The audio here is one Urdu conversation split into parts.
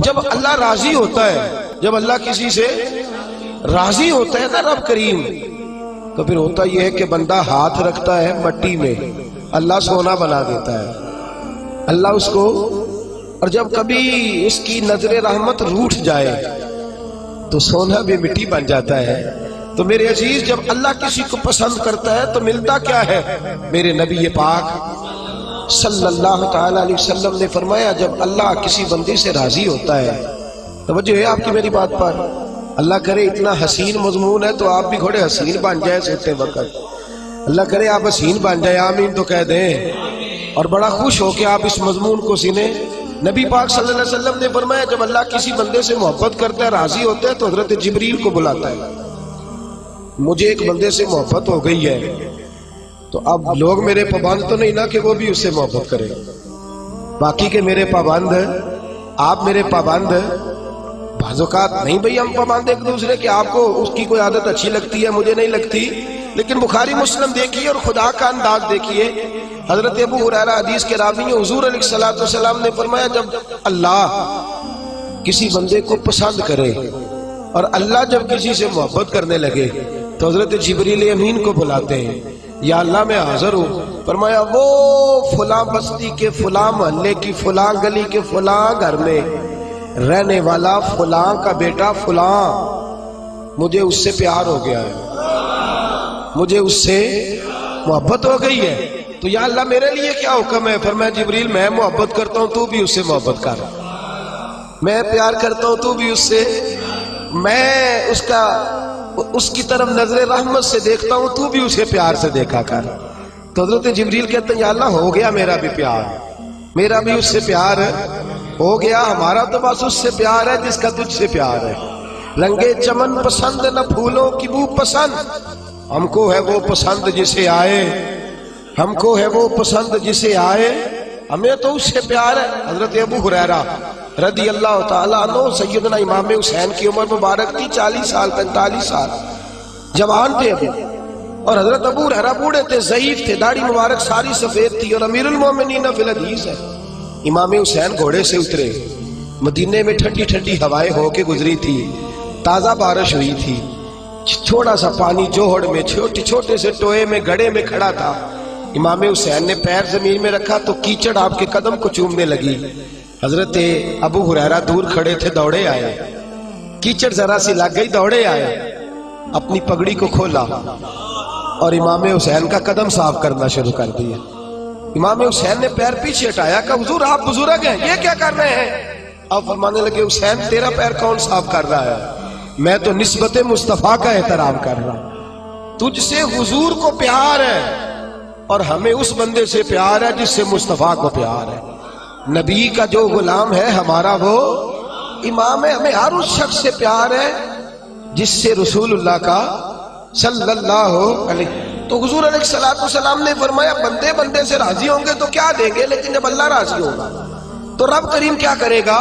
جب اللہ راضی ہوتا ہے، جب اللہ کسی سے راضی ہوتا ہے نا رب کریم، تو پھر ہوتا یہ ہے کہ بندہ ہاتھ رکھتا ہے مٹی میں، اللہ سونا بنا دیتا ہے اللہ اس کو. اور جب کبھی اس کی نظر رحمت روٹھ جائے تو سونا بھی مٹی بن جاتا ہے. تو میرے عزیز، جب اللہ کسی کو پسند کرتا ہے تو ملتا کیا ہے؟ میرے نبی پاک صلی اللہ تعالی علیہ وسلم نے فرمایا، جب اللہ کسی بندے سے راضی ہوتا ہے، توجہ ہے آپ کی میری بات پر، اللہ کرے اتنا حسین مضمون ہے تو آپ بھی گھوڑے حسین بن جائے سوتے وقت، اللہ کرے آپ حسین بن جائے، آمین تو کہہ دیں، اور بڑا خوش ہو کہ آپ اس مضمون کو سنیں. نبی پاک صلی اللہ علیہ وسلم نے فرمایا، جب اللہ کسی بندے سے محبت کرتا ہے، راضی ہوتا ہے، تو حضرت جبریل کو بلاتا ہے. مجھے ایک بندے سے محبت ہو گئی ہے، تو اب لوگ میرے پابند تو نہیں نا کہ وہ بھی اس سے محبت کرے، باقی کے میرے پابند، آپ میرے پابند، بعض اوقات نہیں بھئی ہم پابند ایک دوسرے کہ آپ کو اس کی کوئی عادت اچھی لگتی ہے مجھے نہیں لگتی، لیکن بخاری مسلم دیکھیے اور خدا کا انداز دیکھیے. حضرت ابو ہریرہ حدیث کے راوی ہیں، حضور علیہ الصلوۃ والسلام نے فرمایا، جب اللہ کسی بندے کو پسند کرے اور اللہ جب کسی سے محبت کرنے لگے تو حضرت جبریل امین کو بلاتے ہیں، یا اللہ میں حاضر ہوں. فرمایا، وہ فلاں بستی کے فلاں محلے کی فلاں گلی کے فلاں گھر میں رہنے والا فلاں کا بیٹا فلاں، مجھے اس سے پیار ہو گیا ہے، مجھے اس سے محبت ہو گئی ہے، تو یا اللہ میرے لیے کیا حکم ہے؟ فرمایا، جبریل میں محبت کرتا ہوں تو بھی اس سے محبت کر، میں پیار کرتا ہوں تو بھی اس سے، میں اس کی طرف نظر رحمت سے دیکھتا ہوں تو بھی اسے پیار سے دیکھا کر. تو حضرت جبریل کہتے ہیں، یا اللہ ہو گیا میرا بھی پیار، میرا بھی اس سے پیار ہو گیا، ہمارا تو بس اس سے پیار ہے جس کا تجھ سے پیار ہے. رنگے چمن پسند نہ پھولوں کی بو پسند، ہم کو ہے وہ پسند جسے آئے، ہم کو ہے وہ پسند جسے آئے، ہمیں تو اس سے پیار ہے. حضرت ابو ہریرہ رضی اللہ تعالیٰ عنہ، سیدنا امام حسین کی عمر مبارک تھی 40 سال 45 سال، جوان تھے ابھی، اور حضرت ابو ہریرہ بوڑھے تھے، ضعیف تھے، داڑھی مبارک ساری سفید تھی، اور امیر المومنین فی الحدیث ہے. امام حسین گھوڑے سے اترے، مدینے میں ٹھنڈی ٹھنڈی ہوائیں ہو کے گزری تھی، تازہ بارش ہوئی تھی، چھوٹا سا پانی جوہڑ میں چھوٹے سے ٹوئے میں گڑھے میں کھڑا تھا. امام حسین نے پیر زمین میں رکھا تو کیچڑ آپ کے قدم کو چومنے لگی. حضرت ابو ہریرہ دور کھڑے تھے، دوڑے آئے، کیچڑ ذرا سی لگ گئی، دوڑے آئے، اپنی پگڑی کو کھولا اور امام حسین کا قدم صاف کرنا شروع کر دیا. امام حسین نے پیر پیچھے ہٹایا کہ حضور آپ بزرگ ہیں، یہ کیا کر رہے ہیں؟ اب فرمانے لگے، حسین تیرا پیر کون صاف کر رہا ہے؟ میں تو نسبت مصطفیٰ کا احترام کر رہا ہوں. تجھ سے حضور کو پیار ہے اور ہمیں اس بندے سے پیار ہے جس سے مصطفیٰ کو پیار ہے. نبی کا جو غلام ہے ہمارا وہ امام ہے. ہمیں ہر اس شخص سے پیار ہے جس سے رسول اللہ کا صلی اللہ علیہ. تو حضور علیہ السلام نے فرمایا، بندے بندے سے راضی ہوں گے تو کیا دیں گے، لیکن جب اللہ راضی ہوگا تو رب کریم کیا کرے گا؟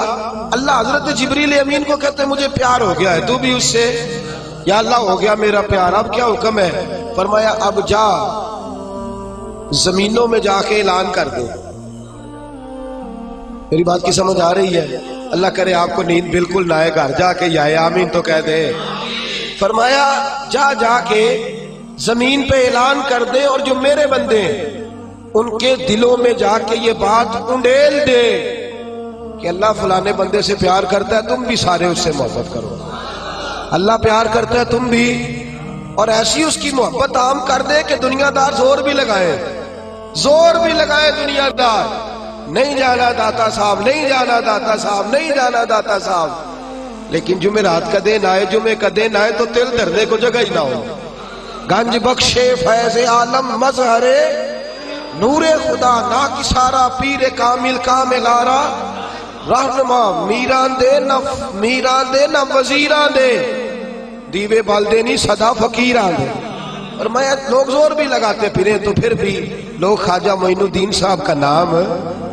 اللہ حضرت جبریل امین کو کہتے ہیں، مجھے پیار ہو گیا ہے تو بھی اس سے، یا اللہ ہو گیا میرا پیار، اب کیا حکم ہے؟ فرمایا، اب جا زمینوں میں جا کے اعلان کر دے. میری بات کی سمجھ آ رہی ہے؟ اللہ کرے آپ کو نیند بالکل نہ آئے، گھر جا کے یا آمین تو کہہ دے. فرمایا، جا کے زمین پہ اعلان کر دے، اور جو میرے بندے ہیں ان کے دلوں میں جا کے یہ بات انڈیل دے کہ اللہ فلانے بندے سے پیار کرتا ہے، تم بھی سارے اس سے محبت کرو، اللہ پیار کرتا ہے تم بھی، اور ایسی اس کی محبت عام کر دے کہ دنیا دار زور بھی لگائے دنیا دار، نہیں جانا داتا صاحب، نہیں جانا داتا صاحب، نہیں جانا داتا صاحب، لیکن جمعرات کا دن آئے، جمعے کا دن آئے تو تل دھرنے کو جگہ ہی نہ ہو. گنج بخشے فیض عالم مظہر نور خدا نا کسارا، پیر کامل کامل آرا، رہنما میران دے نہ وزیران دے، دیوے بالدے نہیں صدا فقیران دے. اور میں لوگ زور بھی لگاتے پھریں تو پھر بھی لوگ خواجہ معین الدین صاحب کا نام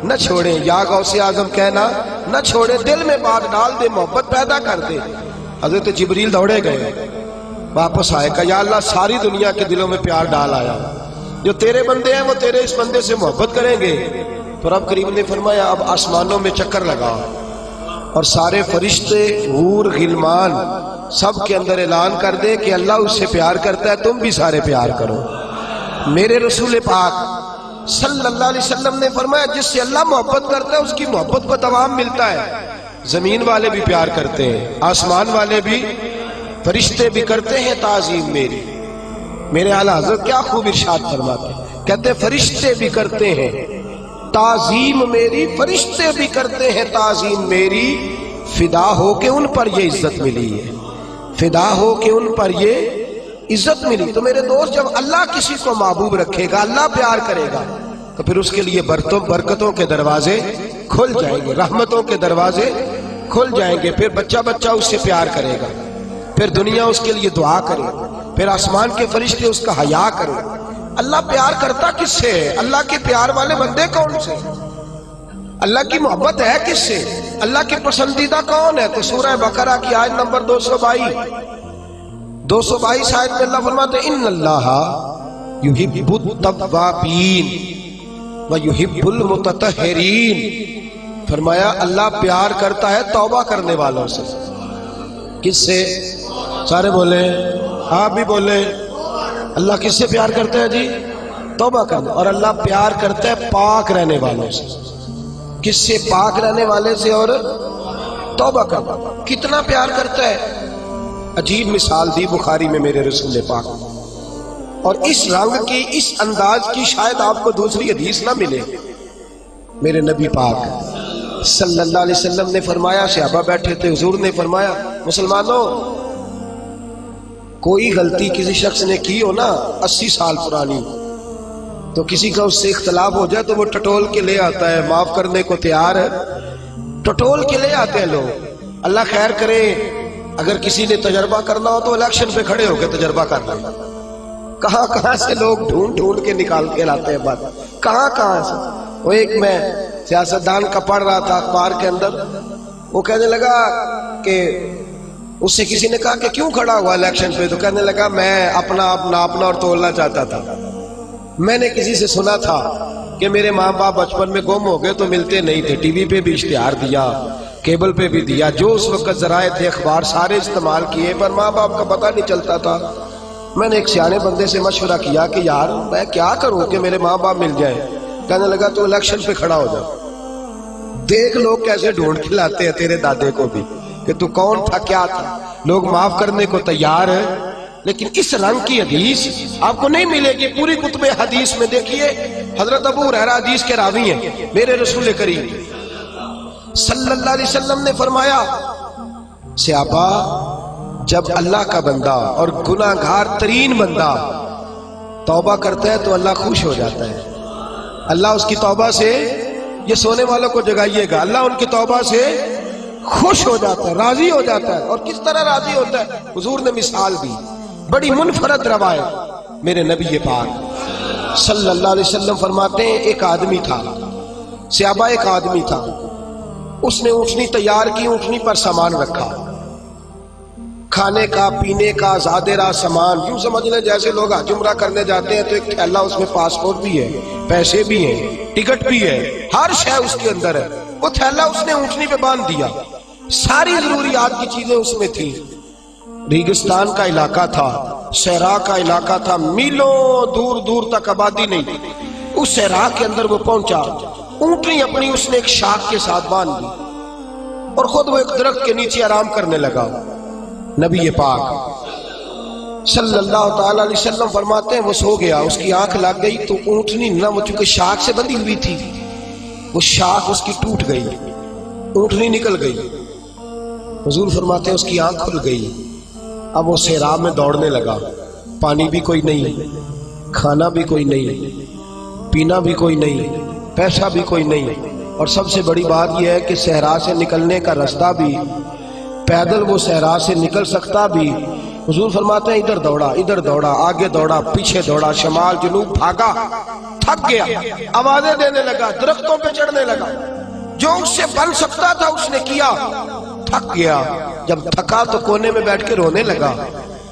نہ چھوڑیں، یا غوث اعظم کہنا نہ چھوڑیں، دل میں بات ڈال دے، محبت پیدا کر دے. حضرت جبریل دوڑے گئے، واپس آئے، کہا یا اللہ ساری دنیا کے دلوں میں پیار ڈال آیا، جو تیرے بندے ہیں وہ تیرے اس بندے سے محبت کریں گے. تو رب کریم نے فرمایا، اب آسمانوں میں چکر لگا، اور سارے فرشتے حور غلمان سب کے اندر اعلان کر دے کہ اللہ اس سے پیار کرتا ہے، تم بھی سارے پیار کرو۔ میرے رسول پاک صلی اللہ علیہ وسلم نے فرمایا جس سے اللہ محبت کرتا ہے اس کی محبت کو دوام ملتا ہے۔ زمین والے بھی پیار کرتے ہیں، آسمان والے بھی، فرشتے بھی کرتے ہیں تعظیم میری۔ میرے اعلیٰ حضرت کیا خوب ارشاد فرماتے ہیں، کہتے ہیں فرشتے بھی کرتے ہیں تعظیم میری، فرشتے بھی کرتے ہیں تعظیم میری، فدا ہو کے ان پر یہ عزت ملی ہے، فدا ہو کے ان پر یہ عزت ملی۔ تو میرے دوست جب اللہ کسی کو محبوب رکھے گا، اللہ پیار کرے گا، تو پھر اس کے لیے برکتوں کے دروازے کھل جائیں گے، رحمتوں کے دروازے کھل جائیں گے، پھر بچہ بچہ اس سے پیار کرے گا، پھر دنیا اس کے لیے دعا کرے، پھر آسمان کے فرشتے اس کا حیا کرے۔ اللہ پیار کرتا کس سے ہے؟ اللہ کے پیار والے بندے کون سے؟ اللہ کی محبت ہے کس سے؟ اللہ کے پسندیدہ کون ہے؟ تو سورہ بقرہ کی آیت نمبر 222 آیت میں اللہ فرماتے ہیں ان اللہ یحب التوابین ویحب المتطہرین، فرمایا اللہ پیار کرتا ہے توبہ کرنے والوں سے۔ کس سے؟ سارے بولے، آپ بھی بولے، اللہ کس سے پیار کرتا ہے جی؟ توبہ کرنا۔ اور اللہ پیار کرتا ہے پاک رہنے والوں سے۔ کس سے؟ پاک رہنے والے سے اور توبہ کرنا۔ کتنا پیار کرتا ہے؟ عجیب مثال دی بخاری میں میرے رسول پاک، اور اس رنگ کی، اس انداز کی شاید آپ کو دوسری حدیث نہ ملے۔ میرے نبی پاک صلی اللہ علیہ وسلم نے فرمایا، صحابہ بیٹھے تھے، حضور نے فرمایا مسلمانوں کوئی غلطی کسی شخص نے کی ہو نا 80 سال پرانی، تو کسی کا اس سے اختلاف ہو جائے تو وہ ٹٹول کے لے آتا ہے، معاف کرنے کو تیار ہے، ٹٹول کے لے آتے ہیں لوگ۔ اللہ خیر کرے، اگر کسی نے تجربہ کرنا ہو تو الیکشن پہ کھڑے ہو کے تجربہ کر لیں، کہاں کہاں سے لوگ ڈھونڈ کے نکال کے لاتے ہیں بات، کہاں سے۔ وہ ایک میں سیاستدان کا پڑھ رہا تھا اخبار کے اندر، وہ کہنے لگا کہ اس سے کسی نے کہا کہ کیوں کھڑا ہوا الیکشن پہ، تو کہنے لگا میں اپنا آپ ناپنا اور تولنا چاہتا تھا۔ میں نے کسی سے سنا تھا کہ میرے ماں باپ بچپن میں گم ہو گئے تو ملتے نہیں تھے، ٹی وی پہ بھی اشتہار دیا، کیبل پہ بھی دیا، جو اس وقت ذرائع تھے اخبار سارے استعمال کیے، پر ماں باپ کا پتہ نہیں چلتا تھا۔ میں نے ایک سیانے بندے سے مشورہ کیا کہ یار میں کیا کروں کہ میرے ماں باپ مل جائیں۔ کہنے لگا تو الیکشن پہ کھڑا ہو جا، دیکھ لوگ کیسے ڈھونڈ کے لاتے ہیں تیرے دادے کو بھی کہ تو کون تھا، کیا تھا۔ لوگ معاف کرنے کو تیار ہے، لیکن اس رنگ کی حدیث آپ کو نہیں ملے گی۔ پوری کتب حدیث میں دیکھیے، حضرت ابو ہریرہ حدیث کے راوی ہیں، میرے رسول کریم صلی اللہ علیہ وسلم نے فرمایا صحابہ جب اللہ کا بندہ اور گناہ گار ترین بندہ توبہ کرتا ہے تو اللہ خوش ہو جاتا ہے، اللہ اس کی توبہ سے، یہ سونے والوں کو جگائیے گا، اللہ ان کی توبہ سے خوش ہو جاتا ہے، راضی ہو جاتا ہے۔ اور کس طرح راضی ہوتا ہے؟ حضور نے مثال دی، بڑی منفرد روایت، میرے نبی پاک صلی اللہ علیہ وسلم فرماتے ہیں ایک آدمی تھا، صحابہ ایک آدمی تھا، اس نے اونٹنی تیار کی، اونٹنی پر سامان رکھا، کھانے کا، پینے کا، زادہ راہ سامان، یوں سمجھ لیں جیسے لوگ حج عمرہ کرنے جاتے ہیں تو ایک تھیلا، اس میں پاسپورٹ بھی ہے، پیسے بھی ہیں، ٹکٹ بھی ہے، ہر شے اس کے اندر ہے۔ وہ تھیلا اس نے اونٹنی پہ باندھ دیا، ساری ضروریات کی چیزیں اس میں تھیں۔ ریگستان کا علاقہ تھا، صحرا کا علاقہ تھا، میلوں دور دور تک آبادی نہیں تھی۔ اس صحرا کے اندر وہ پہنچا، اونٹنی اپنی اس نے ایک شاخ کے ساتھ باندھ دی اور خود وہ ایک درخت کے نیچے آرام کرنے لگا۔ نبی پاک صلی اللہ تعالی علیہ وسلم فرماتے ہیں وہ سو گیا، اس کی آنکھ لگ گئی تو اونٹنی نہ، وہ چونکہ شاخ سے بندھی ہوئی تھی، وہ شاخ اس کی ٹوٹ گئی، اونٹنی نکل گئی۔ حضور فرماتے ہیں اس کی آنکھ کھل گئی، اب وہ صحرا میں دوڑنے لگا، پانی بھی کوئی نہیں، کھانا بھی کوئی نہیں، پینا بھی کوئی نہیں، پیسہ بھی کوئی نہیں، اور سب سے بڑی بات یہ ہے کہ صحرا سے نکلنے کا راستہ بھی، پیدل وہ صحرا سے نکل سکتا بھی۔ حضور فرماتے ہیں ادھر دوڑا، آگے دوڑا، پیچھے دوڑا، شمال جنوب بھاگا، تھک گیا، آوازیں دینے لگا، درختوں پہ چڑھنے لگا، جو اس سے بن سکتا تھا اس نے کیا، تھک گیا۔ جب تھکا تو کونے میں بیٹھ کے رونے لگا،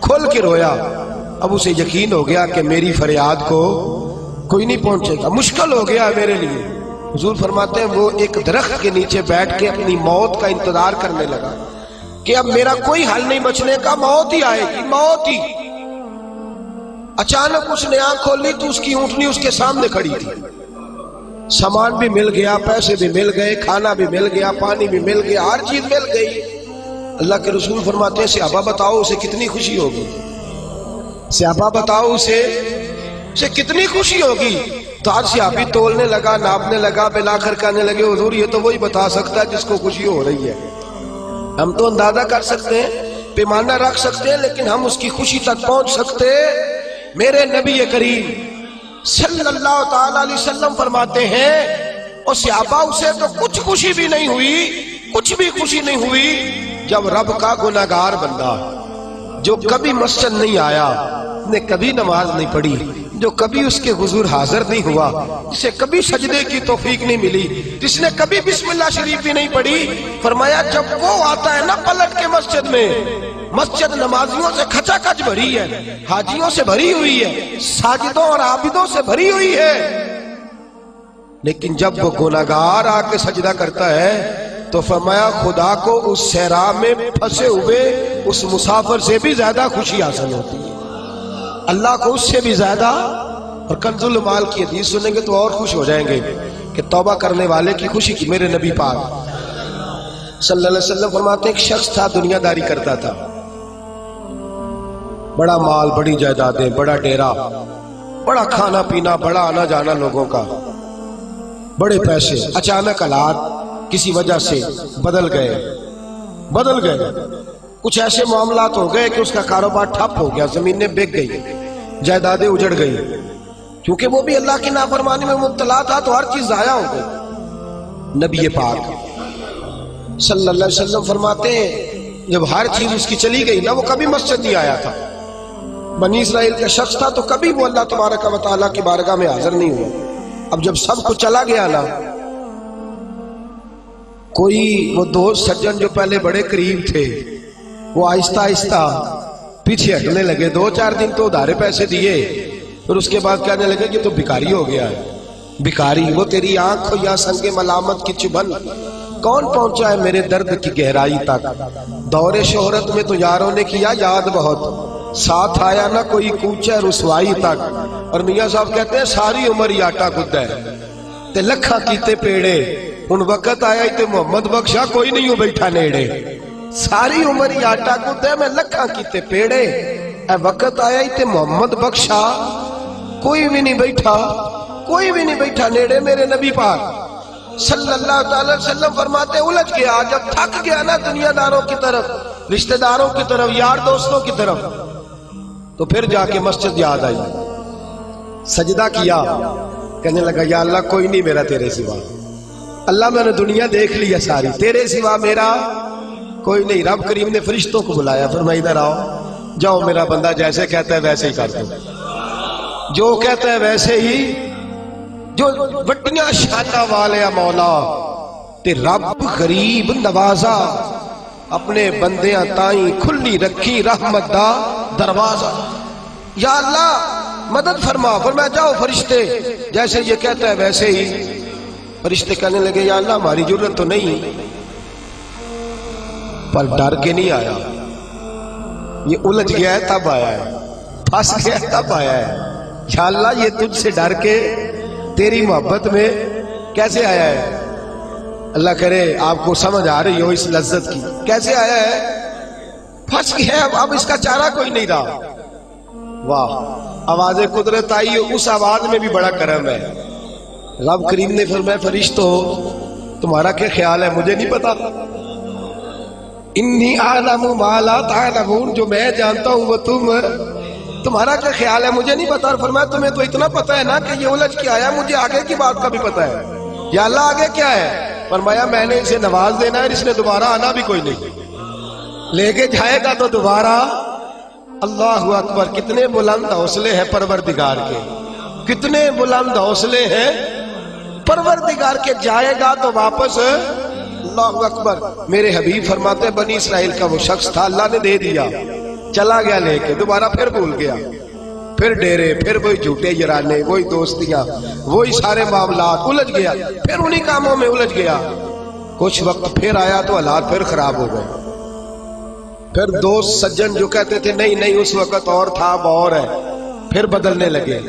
کھول کے رویا۔ اب اسے یقین ہو گیا کہ میری فریاد کو کوئی نہیں پہنچے گا، مشکل ہو گیا میرے لیے، حضور فرماتے ہیں وہ ایک درخت کے نیچے بیٹھ کے اپنی موت کا انتظار کرنے لگا کہ اب میرا کوئی حل نہیں بچنے کا، موت ہی آئے گی، موت ہی۔ اچانک اس نے آنکھ کھولی تو اس کی اونٹنی اس کے سامنے کھڑی تھی، سامان بھی مل گیا، پیسے بھی مل گئے، کھانا بھی مل گیا، پانی بھی مل گیا، ہر چیز مل گئی۔ اللہ کے رسول فرماتے ہیں صحابہ بتاؤ اسے کتنی خوشی ہوگی، صحابہ بتاؤ اسے کتنی خوشی ہوگی۔ تو ہر صحابی تولنے لگا، ناپنے لگا، بالآخر کہنے لگے حضور یہ تو وہی بتا سکتا ہے جس کو خوشی ہو رہی ہے، ہم تو اندازہ کر سکتے ہیں، پیمانہ رکھ سکتے ہیں، لیکن ہم اس کی خوشی تک پہنچ سکتے۔ میرے نبی کریم صلی اللہ تعالی علیہ وسلم فرماتے ہیں اور صحابہ اسے تو کچھ خوشی بھی نہیں ہوئی، کچھ بھی خوشی نہیں ہوئی جب رب کا گناہگار بندہ جو کبھی مسجد نہیں آیا، نے کبھی نماز نہیں پڑھی، جو کبھی اس کے حضور حاضر نہیں ہوا، جسے کبھی سجدے کی توفیق نہیں ملی، جس نے کبھی بسم اللہ شریف بھی نہیں پڑھی، فرمایا جب وہ آتا ہے نا پلٹ کے مسجد میں، مسجد نمازیوں سے کھچا کھچ بھری ہے، حاجیوں سے بھری ہوئی ہے، ساجدوں اور عابدوں سے بھری ہوئی ہے، لیکن جب وہ گناہگار آ کے سجدہ کرتا ہے تو فرمایا خدا کو اس صحرا میں پھنسے ہوئے اس مسافر سے بھی زیادہ خوشی حاصل ہوتی ہے، اللہ کو اس سے بھی زیادہ۔ اور کنز المال کی حدیث سنیں گے تو اور خوش ہو جائیں گے کہ توبہ کرنے والے کی خوشی کی۔ میرے نبی پاک صلی اللہ علیہ وسلم فرماتے ہیں ایک شخص تھا، دنیا داری کرتا تھا، بڑا مال، بڑی جائیدادیں، بڑا ڈیرا، بڑا کھانا پینا، بڑا آنا جانا لوگوں کا، بڑے پیسے۔ اچانک حالات کسی وجہ سے بدل گئے، کچھ ایسے معاملات ہو گئے کہ اس کا کاروبار ٹھپ ہو گیا، زمینیں بک گئی، جائیدادیں اجڑ گئی، کیونکہ وہ بھی اللہ کی نافرمانی میں مبتلا تھا تو ہر چیز ضائع ہو گئی۔ نبی پاک صلی اللہ علیہ وسلم فرماتے ہیں جب ہر چیز اس کی چلی گئی نا، وہ کبھی مسجد نہیں آیا تھا، بنی اسرائیل کا شخص تھا تو کبھی وہ اللہ تبارک و تعالیٰ کی بارگاہ میں حاضر نہیں ہوا۔ اب جب سب کچھ چلا گیا نا، کوئی وہ دوست سجن جو پہلے بڑے قریب تھے وہ آہستہ آہستہ پیچھے ہٹنے لگے، 2-4 دن تو ادھارے پیسے دیے، پھر اس کے بعد کہنے لگے کہ تو بھکاری ہو گیا ہے، بھکاری، وہ تیری آنکھ یا سنگ ملامت کی چبھن کون پہنچا ہے میرے درد کی گہرائی تک، دور شہرت میں تو یاروں نے کیا یاد بہت، ساتھ آیا نہ کوئی کوچہ رسوائی تک۔ اور میاں صاحب کہتے ہیں ساری عمر ہی آٹا گدا ہے تے لکھاں کیتے پیڑے، ان وقت آیا تے محمد بخشا کوئی نہیں ہو بیٹھا نیڑے، ساری عمر ہی آٹا گدا ہے میں لکھاں کیتے پیڑے، اے وقت آیا تے محمد بخشا کوئی بھی نہیں بیٹھا نیڑے۔ میرے نبی پاک صلی اللہ تعالی وسلم فرماتے الجھ گیا، جب تھک گیا نا دنیا داروں کی طرف، رشتہ داروں کی طرف، یار دوستوں کی طرف، تو پھر جا کے مسجد یاد آئی، سجدہ کیا، کہنے لگا یا اللہ کوئی نہیں میرا تیرے سوا، اللہ میں نے دنیا دیکھ لیا ساری، تیرے سوا میرا کوئی نہیں۔ رب کریم نے فرشتوں کو بلایا، فرمایا ادھر آؤ، جاؤ میرا بندہ جیسے کہتا ہے ویسے ہی کر دو، جو کہتا ہے ویسے ہی، جو وڈیاں شانہ والے مولا تے رب غریب نوازا، اپنے بندیاں تائیں کھلی رکھی رحمت دا دروازہ، یا اللہ مدد فرما، فرمایا جاؤ فرشتے جیسے یہ کہتا ہے ویسے ہی۔ فرشتے کہنے لگے یا اللہ ہماری ضرورت تو نہیں، پر ڈر کے نہیں آیا، یہ الجھ گیا ہے تب آیا ہے، پھنس گیا ہے تب آیا ہے، یا اللہ یہ تجھ سے ڈر کے تیری محبت میں کیسے آیا ہے؟ اللہ کرے آپ کو سمجھ آ رہی ہو اس لذت کی، کیسے آیا ہے؟ پھنس گیا ہے، اب اس کا چارہ کوئی نہیں رہا۔ واہ، آواز قدرت آئی، اس آواز میں بھی بڑا کرم ہے۔ رب کریم نے فرمایا فرشتو تمہارا کیا خیال ہے مجھے نہیں پتا، انی اعلم ما لا تعلمون، جو میں جانتا ہوں وہ تمہارا کیا خیال ہے مجھے نہیں پتا۔ اور فرمایا تمہیں تو اتنا پتا ہے نا کہ یہ الجھ کے آیا، مجھے آگے کی بات کا بھی پتا ہے، یا اللہ آگے کیا ہے؟ فرمایا میں نے اسے نواز دینا ہے، اس نے دوبارہ آنا بھی کوئی نہیں، لے کے جائے گا تو دوبارہ۔ اللہ اکبر، کتنے بلند حوصلے ہیں پروردگار کے، کتنے بلند حوصلے ہیں پروردگار کے، جائے گا تو واپس۔ اللہ اکبر، میرے حبیب فرماتے ہیں بنی اسرائیل کا وہ شخص تھا، اللہ نے دے دیا، چلا گیا لے کے، دوبارہ پھر بھول گیا، پھر ڈیرے، پھر وہی جھوٹے یارانے، وہی دوستیاں، وہی سارے معاملات، الجھ گیا، پھر انہی کاموں میں الجھ گیا۔ کچھ وقت پھر آیا تو حالات پھر خراب ہو گئے۔ پھر دوست سجن جو کہتے تھے نہیں نہیں اس وقت اور تھا اب اور ہے، پھر بدلنے لگے،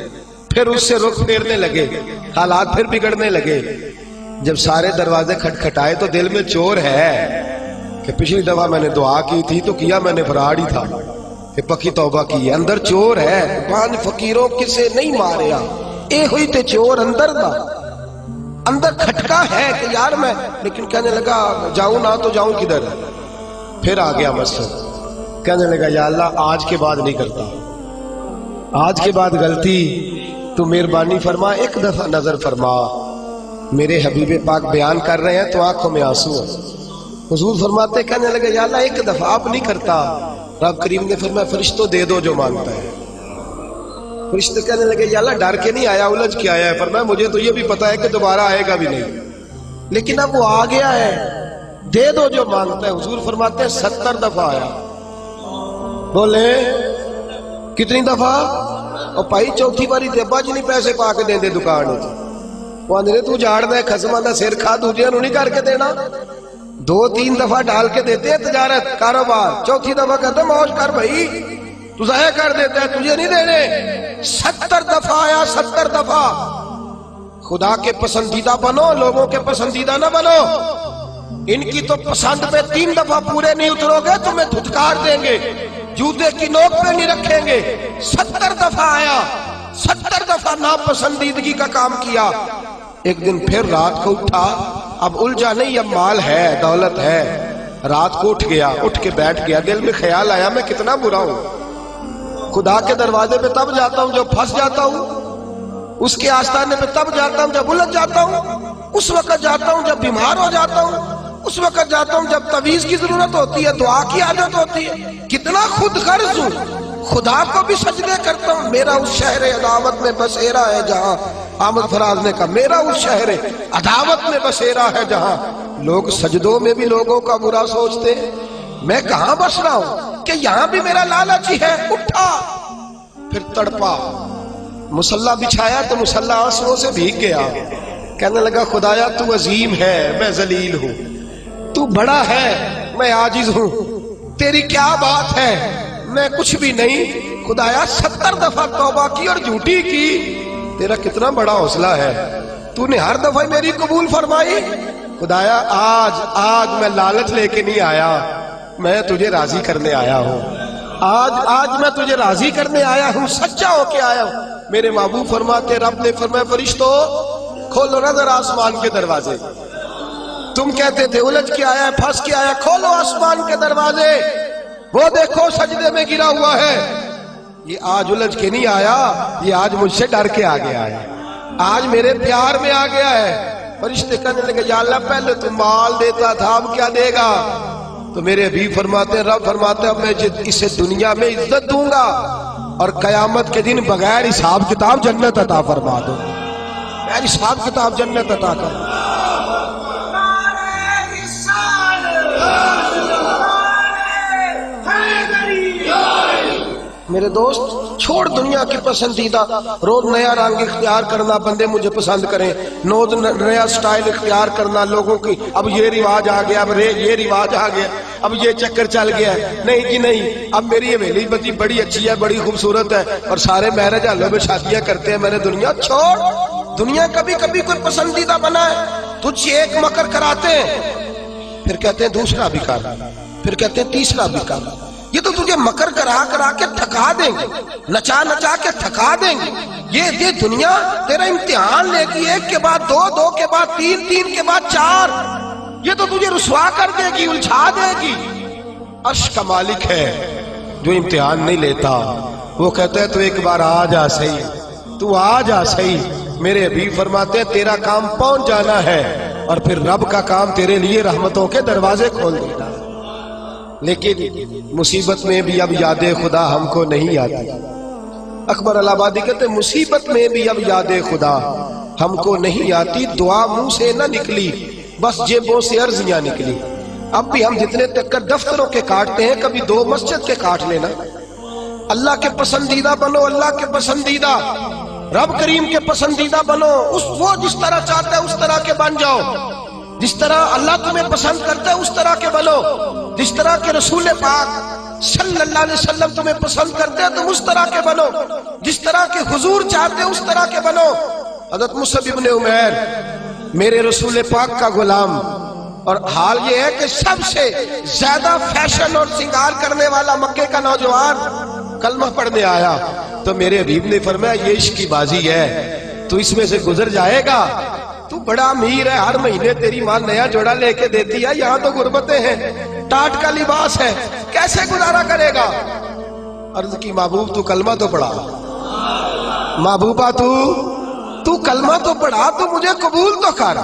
پھر اس سے رخ پھیرنے لگے، حالات پھر بگڑنے لگے۔ جب سارے دروازے کھٹکھٹائے تو دل میں چور ہے کہ پچھلی دفعہ میں نے دعا کی تھی تو کیا میں نے فراڈ ہی تھا، کہ پکی توبہ کی ہے، اندر چور ہے۔ پانچ فقیروں کسے نہیں ماریا، اے ہوئی تے چور اندر دا، اندر کھٹکا ہے کہ یار میں، لیکن کہنے لگا جاؤں نہ تو جاؤں کدھر۔ پھر آ گیا مسجد، کہنے لگا یا اللہ آج کے بعد نہیں کرتا، آج کے بعد غلطی تو مہربانی فرما، ایک دفعہ نظر فرما۔ میرے حبیب پاک بیان کر رہے ہیں تو آنکھوں میں آنسو ہیں۔ حضور فرماتے کہنے لگے یا اللہ ایک دفعہ آپ نہیں کرتا۔ رب کریم نے فرمایا فرشتوں دے دو جو مانگتا ہے۔ فرشتے کہنے لگے یا اللہ ڈر کے نہیں آیا، الجھ کے آیا ہے۔ فرمایا مجھے تو یہ بھی پتا ہے کہ دوبارہ آئے گا بھی نہیں، لیکن اب وہ آ گیا ہے، دے دو جو مانگتا ہے۔ حضور فرماتے ہیں 70 دفعہ آیا۔ بولے کتنی دفعہ؟ اور پائی چوتھی باری تے ابا جی نہیں پیسے پا کے دیں دے دکان وچ، وہ آندے تو جاڑ دے خسماں دا سر کھا، دوجیاں نوں نہیں کر کے دینا۔ 2-3 دفعہ ڈال کے دیتے ہیں تجارت کاروبار، چوتھی دفعہ کہتے ہیں موج کر بھائی تو ضائع کر دیتا ہے، تجھے نہیں دینے۔ 70 دفعہ آیا، 70 دفعہ۔ خدا کے پسندیدہ بنو، لوگوں کے پسندیدہ نہ بنو۔ ان کی تو پسند پہ 3 دفعہ پورے نہیں اترو گے تمہیں دھتکار دیں گے، جوتے کی نوک پہ نہیں رکھیں گے۔ 70 دفعہ آیا، 70 دفعہ ناپسندیدگی کا کام کیا۔ ایک دن پھر رات کو اٹھا، اب الجھا نہیں، اب مال ہے، دولت ہے۔ رات کو اٹھ گیا، اٹھ کے بیٹھ گیا، دل میں خیال آیا میں کتنا برا ہوں، خدا کے دروازے پہ تب جاتا ہوں جب پھنس جاتا ہوں، اس کے آستانے پہ تب جاتا ہوں جب الجھ جاتا ہوں، اس وقت جاتا ہوں جب بیمار ہو جاتا ہوں، اس وقت جاتا ہوں جب تعویذ کی ضرورت ہوتی ہے، دعا کی عادت ہوتی ہے۔ کتنا خود غرض ہوں، خدا کو بھی سجدے کرتا ہوں۔ میرا اس شہر عداوت میں بسیرا ہے جہاں، احمد فراز نے کہا میرا اس شہر عداوت میں بسیرا ہے جہاں لوگ سجدوں میں بھی لوگوں کا برا سوچتے ہیں، میں کہاں بس رہا ہوں کہ یہاں بھی میرا لالچ ہی ہے۔ اٹھا، پھر تڑپا، مصلی بچھایا تو مصلی آنسوؤں سے بھیگ گیا۔ کہنے لگا خدایا تو عظیم ہے، میں ذلیل ہوں، تو بڑا ہے، میں عاجز ہوں، تیری کیا بات ہے، میں کچھ بھی نہیں۔ خدایا 70 دفعہ توبہ کی اور جھوٹی کی، تیرا کتنا بڑا حوصلہ ہے، تو نے ہر دفعہ میری قبول فرمائی۔ خدایا آج میں لالچ لے کے نہیں آیا، میں تجھے راضی کرنے آیا ہوں، آج میں تجھے راضی کرنے آیا ہوں، سچا ہو کے آیا ہوں۔ میرے محبوب فرماتے، رب نے فرمایا فرشتوں کھولو نظر آسمان کے دروازے، تم کہتے تھے الجھ کے آیا ہے، پھنس کے آیا، کھولو آسمان کے دروازے، وہ دیکھو سجدے میں گرا ہوا ہے۔ یہ آج الجھ کے نہیں آیا، یہ آج مجھ سے ڈر کے آ گیا ہے، آج میرے پیار میں آ گیا ہے۔ فرشتے کہنے لگے یا اللہ پہلے تو مال دیتا تھا، اب کیا دے گا؟ تو میرے حبیب فرماتے ہیں، رب فرماتے ہیں میں اسے دنیا میں عزت دوں گا اور قیامت کے دن بغیر حساب کتاب جنت عطا فرما دوں، بغیر حساب کتاب جنت عطا کر۔ میرے دوست چھوڑ دنیا کی پسندیدہ، روز نیا رنگ اختیار کرنا، بندے مجھے پسند کریں، روز نیا سٹائل اختیار کرنا لوگوں کی، اب یہ رواج آ گیا، اب یہ رواج آ گیا، اب یہ چکر چل گیا۔ نہیں جی نہیں، اب میری حویلی بتی بڑی اچھی ہے، بڑی خوبصورت ہے اور سارے میرج ہالوں میں شادیاں کرتے ہیں، میں نے دنیا چھوڑ۔ دنیا کبھی کبھی کوئی پسندیدہ بنا ہے، تجھ ایک مکر کراتے ہیں، پھر کہتے ہیں دوسرا بھی کر، پھر کہتے ہیں تیسرا بھی کر۔ یہ تو تجھے مکر کرا کرا کے تھکا دیں گے، نچا نچا کے تھکا دیں گے۔ یہ دنیا تیرا امتحان لے گی، ایک کے بعد دو، دو کے بعد تین، تین کے بعد چار۔ یہ تو تجھے رسوا کر دے گی، الجھا دے گی۔ عرش کا مالک ہے جو امتحان نہیں لیتا، وہ کہتا ہے تو ایک بار آ جا صحیح، تو آ جا صحیح۔ میرے حبیب فرماتے ہیں تیرا کام پہنچ جانا ہے اور پھر رب کا کام تیرے لیے رحمتوں کے دروازے کھول دینا۔ لیکن مصیبت میں بھی اب یاد خدا ہم کو نہیں آتی۔ اکبر الہ آبادی کہتے مصیبت میں بھی اب یاد خدا ہم کو نہیں آتی، دعا منہ سے نہ نکلی، بس جیبوں سے عرضیاں نکلی۔ اب بھی ہم جتنے تک دفتروں کے کاٹتے ہیں، کبھی 2 مسجد کے کاٹ لینا۔ اللہ کے پسندیدہ بنو، اللہ کے پسندیدہ، رب کریم کے پسندیدہ بنو، وہ جس طرح چاہتا ہے اس طرح کے بن جاؤ، جس طرح اللہ تمہیں پسند کرتا ہے اس طرح کے بنو، جس طرح کے رسول پاک صلی اللہ علیہ وسلم تمہیں پسند کرتے ہیں تم اس طرح کے بنو، جس طرح کے حضور چاہتے ہیں اس طرح کے بنو۔ حضرت مصعب ابن عمیر میرے رسول پاک کا غلام، اور حال یہ ہے کہ سب سے زیادہ فیشن اور سنگار کرنے والا مکے کا نوجوان کلمہ پڑھنے آیا تو میرے حبیب نے فرمایا یہ عشق کی بازی ہے، تو اس میں سے گزر جائے گا، تو بڑا امیر ہے، ہر مہینے تیری ماں نیا جوڑا لے کے دیتی ہے، یہاں تو غربتیں ہیں، ٹاٹ کا لباس ہے، کیسے گزارا کرے گا؟ عرض کی محبوب تو کلمہ تو پڑھا، محبوبہ تو کلمہ تو پڑھا، تو مجھے قبول تو کر،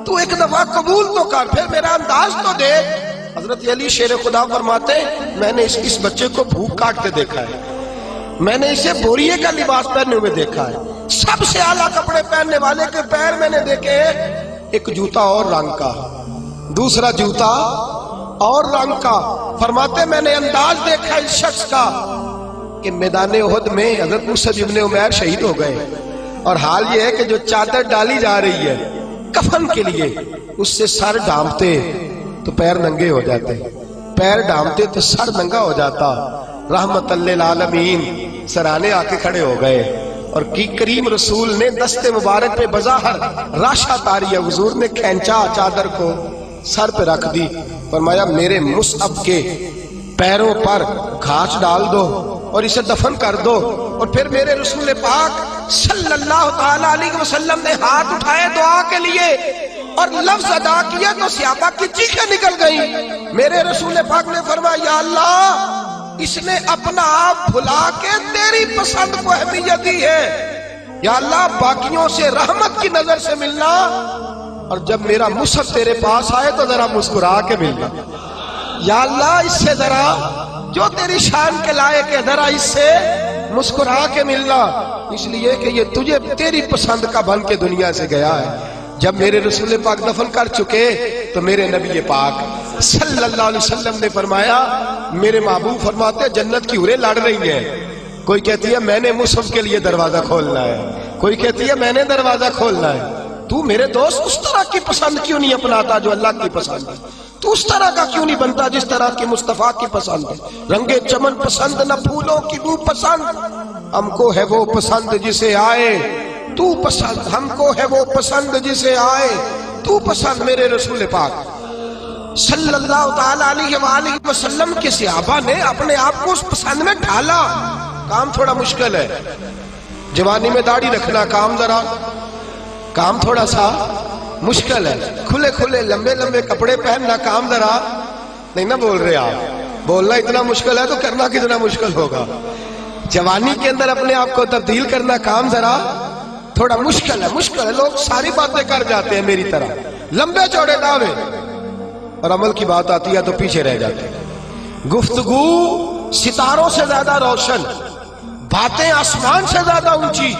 تو ایک دفعہ قبول تو کر، پھر میرا انداز تو دے۔ حضرت علی شیر خدا فرماتے میں نے اس بچے کو بھوک کاٹتے دیکھا ہے، میں نے اسے بوریے کا لباس پہننے ہوئے دیکھا ہے، سب سے اعلیٰ کپڑے پہننے والے کے پیر میں نے دیکھے، ایک جوتا اور رنگ کا، دوسرا جوتا اور رنگ کا۔ فرماتے میں نے انداز دیکھا اس شخص کا کہ میدان احد میں حضرت مصعب ابن عمیر شہید ہو گئے، اور حال یہ ہے کہ جو چادر ڈالی جا رہی ہے کفن کے لیے، اس سے سر ڈھانپتے تو پیر ننگے ہو جاتے، پیر ڈھانپتے تو سر ننگا ہو جاتا۔ رحمت للعالمین سرانے آ کے کھڑے ہو گئے، اور کی کریم رسول نے دست مبارک پہ بظاہر راشا تاری، حضور نے کھینچا چادر کو سر پہ رکھ دی، فرمایا میرے مصعب کے پیروں پر گھاس ڈال دو اور اسے دفن کر دو۔ اور پھر میرے رسول پاک صلی اللہ تعالی علیہ وسلم نے ہاتھ اٹھائے دعا کے لیے اور لفظ ادا کیا تو صحابہ کی چیخیں نکل گئیں۔ میرے رسول پاک نے فرمایا یا اللہ، اس نے اپنا آپ بھلا کے تیری پسند کو اہمیت دی ہے، یا اللہ باقیوں سے رحمت کی نظر سے ملنا، اور جب میرا مصعب تیرے پاس آئے تو ذرا مسکرا کے ملنا، یا اللہ اس سے ذرا جو تیری شان کے لائق ہے ذرا اس سے مسکرا کے ملنا، اس لیے کہ یہ تجھے تیری پسند کا بن کے دنیا سے گیا ہے۔ جب میرے رسول پاک دفن کر چکے تو میرے نبی پاک صلی اللہ علیہ وسلم نے فرمایا، میرے محبوب فرماتے جنت کی حوریں لڑ رہی ہیں، کوئی کہتی ہے میں نے مصعب کے لیے دروازہ کھولنا ہے، کوئی کہتی ہے میں نے دروازہ کھولنا ہے، تو میرے دوست اس طرح کی پسند کیوں نہیں اپناتا جو اللہ کی پسند ہے؟ تو اس طرح کا کیوں نہیں بنتا جس طرح کی مصطفیٰ کی پسند ہے؟ رنگ چمن پسند نہ پھولوں کی بو پسند، ہم کو ہے وہ پسند جسے آئے تو پسند، ہم کو ہے وہ پسند جسے آئے تو پسند۔ میرے رسول پاک صلی اللہ تعالی علیہ وآلہ وسلم کے صحابہ نے اپنے آپ کو اس پسند میں ڈھالا۔ کام تھوڑا مشکل ہے، جوانی میں داڑھی رکھنا کام تھوڑا سا مشکل ہے، کھلے کھلے لمبے لمبے کپڑے پہننا کام ذرا نہیں نہ بول رہے آپ، بولنا اتنا مشکل ہے تو کرنا کتنا مشکل ہوگا۔ جوانی کے اندر اپنے آپ کو تبدیل کرنا کام ذرا تھوڑا مشکل ہے، لوگ ساری باتیں کر جاتے ہیں میری طرح، لمبے چوڑے دعوے، اور عمل کی بات آتی ہے تو پیچھے رہ جاتے ہیں۔ گفتگو ستاروں سے زیادہ روشن، باتیں آسمان سے زیادہ اونچی،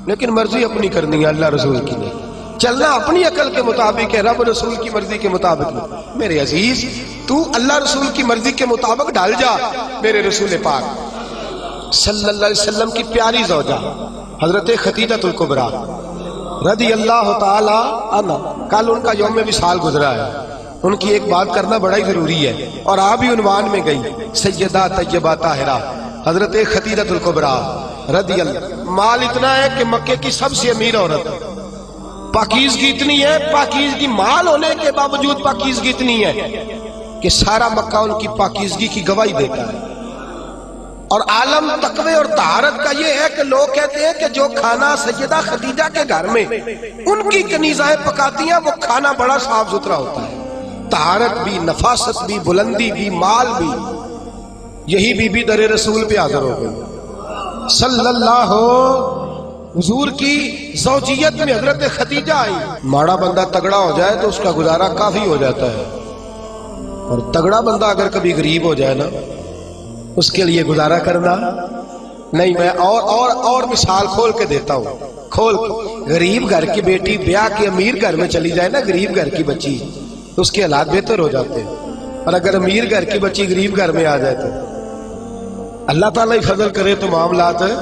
لیکن مرضی اپنی کرنی ہے، اللہ رسول کی نہیں، چلنا اپنی عقل کے مطابق ہے، رب رسول کی مرضی کے مطابق نہیں۔ میرے عزیز تو اللہ رسول کی مرضی کے مطابق ڈال جا۔ میرے رسول پاک صلی اللہ علیہ وسلم کی پیاری زوجہ حضرت خدیجہ الکبریٰ رضی اللہ تعالی عنہ، کل ان کا یوم وصال گزرا ہے، ان کی ایک بات کرنا بڑا ہی ضروری ہے، اور آپ ہی عنوان میں گئی، سیدہ طیبہ طاہرہ حضرت خدیجہ الکبریٰ رضی اللہ۔ مال اتنا ہے کہ مکے کی سب سے امیر عورت، پاکیزگی اتنی ہے، پاکیزگی مال ہونے کے باوجود پاکیزگی اتنی ہے کہ سارا مکہ ان کی پاکیزگی کی گواہی دیتا ہے۔ اور عالم تقوی اور طہارت کا یہ ہے کہ لوگ کہتے ہیں کہ جو کھانا سیدہ خدیجہ کے گھر میں ان کی کنیزائیں پکاتی ہیں وہ کھانا بڑا صاف ستھرا ہوتا ہے، طہارت بھی، نفاست بھی، بلندی بھی، مال بھی۔ یہی بی بی در رسول پہ حاضر ہو گئی صلی اللہ، حضور کی زوجیت میں حضرت خدیجہ آئی۔ ماڑا بندہ تگڑا ہو جائے تو اس کا گزارا کافی ہو جاتا ہے، اور تگڑا بندہ اگر کبھی غریب ہو جائے نا اس کے لیے گزارا کرنا نہیں۔ میں اور مثال کھول کے دیتا ہوں، غریب گھر کی بیٹی بیاہ کے امیر گھر میں چلی جائے نا، غریب گھر کی بچی، تو اس کے حالات بہتر ہو جاتے ہیں، اور اگر امیر گھر کی بچی غریب گھر میں آ جائے تو اللہ تعالیٰ ہی فضل کرے تو معاملات ہے،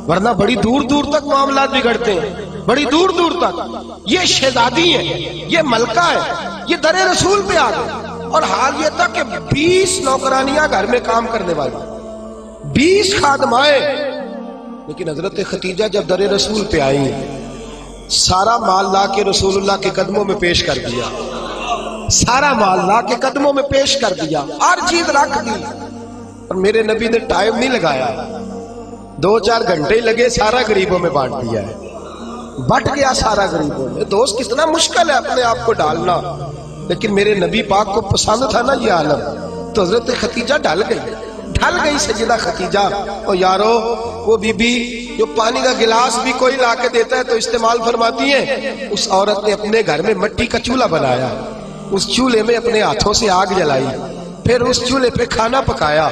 ورنہ بڑی دور دور تک معاملات بگڑتے ہیں، بڑی دور دور تک۔ یہ شہزادی ہے، یہ ملکہ ہے، یہ در رسول پہ آ گئے، اور حال یہ تھا کہ 20 نوکرانیاں گھر میں کام کرنے والی، 20 خادمائیں، لیکن حضرت خدیجہ جب در رسول پہ آئی سارا مال لا کے رسول اللہ کے قدموں میں پیش کر دیا، سارا مال لا کے قدموں میں پیش کر دیا، ہر چیز رکھ دی، اور میرے نبی نے ٹائم نہیں لگایا، 2-4 گھنٹے ہی لگے، سارا غریبوں میں بانٹ دیا ہے، بٹ گیا سارا غریبوں میں۔ دوست کتنا مشکل ہے اپنے آپ کو ڈالنا، لیکن میرے نبی پاک کو پسند تھا نا یہ عالم، تو حضرت خدیجہ ڈل گئی سیدہ خدیجہ۔ اور یارو وہ بی بی جو پانی کا گلاس بھی کوئی لا کے دیتا ہے تو استعمال فرماتی ہیں، اس عورت نے اپنے گھر میں مٹی کا چولہا بنایا، اس چولہے میں اپنے ہاتھوں سے آگ جلائی، پھر اس چولہے پہ کھانا پکایا،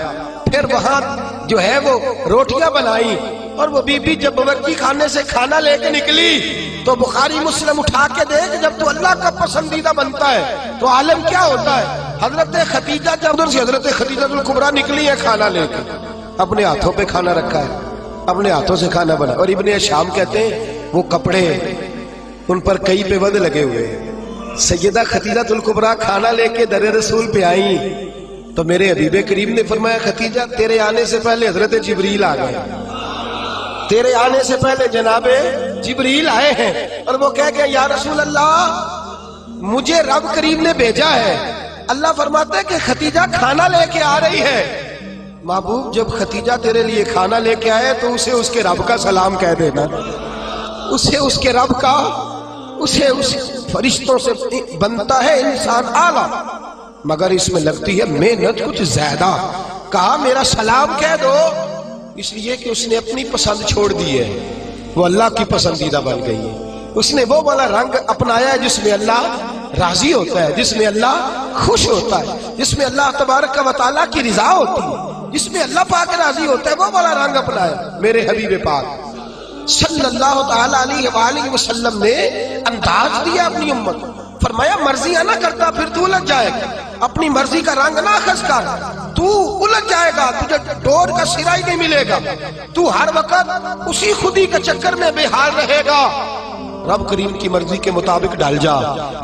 پھر وہاں جو ہے وہ روٹیاں بنائی، اور وہ بی بی جب باورچی خانے سے کھانا لے کے نکلی تو بخاری مسلم اٹھا کے دیکھ، جب تو اللہ کا پسندیدہ بنتا ہے تو عالم کیا ہوتا ہے۔ حضرت خدیجہ جب ادھر سے حضرت خدیجہ الکبریٰ نکلی ہے کھانا لے کے، اپنے ہاتھوں پہ کھانا رکھا ہے، اپنے ہاتھوں سے کھانا بنا، اور ابن شام کہتے ہیں وہ کپڑے ان پر کئی پہ ود لگے ہوئے ہیں۔ سیدہ خدیجہ الکبریٰ کھانا لے کے در رسول پہ آئیں تو میرے حبیب کریم نے فرمایا خدیجہ تیرے آنے سے پہلے حضرت جبریل آ گئے، تیرے آنے سے پہلے جناب جبریل آئے ہیں، اور وہ کہہ گئے یا رسول اللہ مجھے رب کریم نے بھیجا ہے۔ اللہ فرماتا ہے کہ خدیجہ کھانا لے کے آ رہی ہے۔ محبوب جب خدیجہ تیرے لیے کھانا لے کے آئے تو اسے اس کے رب کا سلام کہہ دینا، اسے اس کے رب کا، اسے اس فرشتوں سے بنتا ہے انسان اعلیٰ، مگر اس میں لگتی ہے محنت کچھ زیادہ۔ کہا میرا سلام کہہ دو، اس لیے کہ اس نے اپنی پسند چھوڑ دی ہے، وہ اللہ کی پسندیدہ بن گئی ہے۔ اس نے وہ والا رنگ اپنایا ہے جس میں اللہ راضی ہوتا ہے، جس میں اللہ خوش ہوتا ہے، جس میں اللہ تبارک و تعالیٰ کی رضا ہوتی ہے، جس میں اللہ پاک راضی ہوتا ہے، وہ والا رنگ اپنایا میرے حبیب پاک صلی اللہ تعالیٰ علیہ وآلہ وسلم نے انداز دیا اپنی امت کو۔ فرمایا مرضیاں نہ کرتا پھر تو الجھ جائے گا، اپنی مرضی کا رنگ نہ خس کر، تو الجھ جائے گا، تجھے ڈور کا سرا ہی نہیں ملے گا، تو ہر وقت اسی خودی کے چکر میں بے حال رہے گا۔ رب کریم کی مرضی کے مطابق ڈال جا،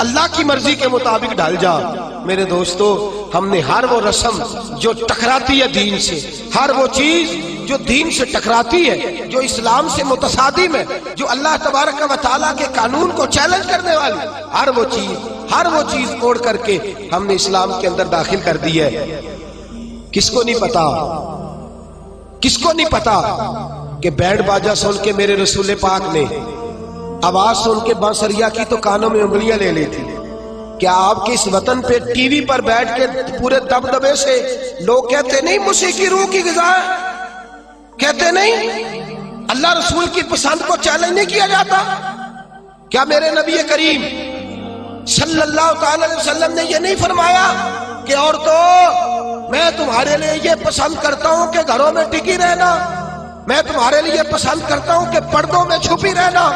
اللہ کی مرضی کے مطابق ڈال جا۔ میرے دوستو ہم نے ہر وہ رسم جو ٹکراتی ہے دین سے، ہر وہ چیز جو دین سے ٹکراتی ہے، جو اسلام سے متصادم ہے، جو اللہ تبارک و تعالیٰ کے قانون کو چیلنج کرنے والی، ہر وہ چیز اوڑھ کر کے ہم نے اسلام کے اندر داخل کر دی ہے۔ کس کو نہیں پتا، کس کو نہیں پتا کہ بینڈ باجا سن کے میرے رسول پاک نے آواز سن کے بانسریا کی تو کانوں میں انگلیاں لے لی تھی۔ کیا آپ کے اس وطن پہ ٹی وی پر بیٹھ کے پورے دبدبے سے لوگ کہتے نہیں موسیقی روح کی غذا ہے؟ کہتے نہیں اللہ رسول کی پسند کو چیلنج نہیں کیا جاتا؟ کیا میرے نبی کریم صلی اللہ تعالی علیہ وسلم نے یہ نہیں فرمایا کہ عورتوں میں تمہارے لیے یہ پسند کرتا ہوں کہ گھروں میں ٹکی رہنا، میں تمہارے لیے پسند کرتا ہوں کہ پردوں میں چھپی رہنا؟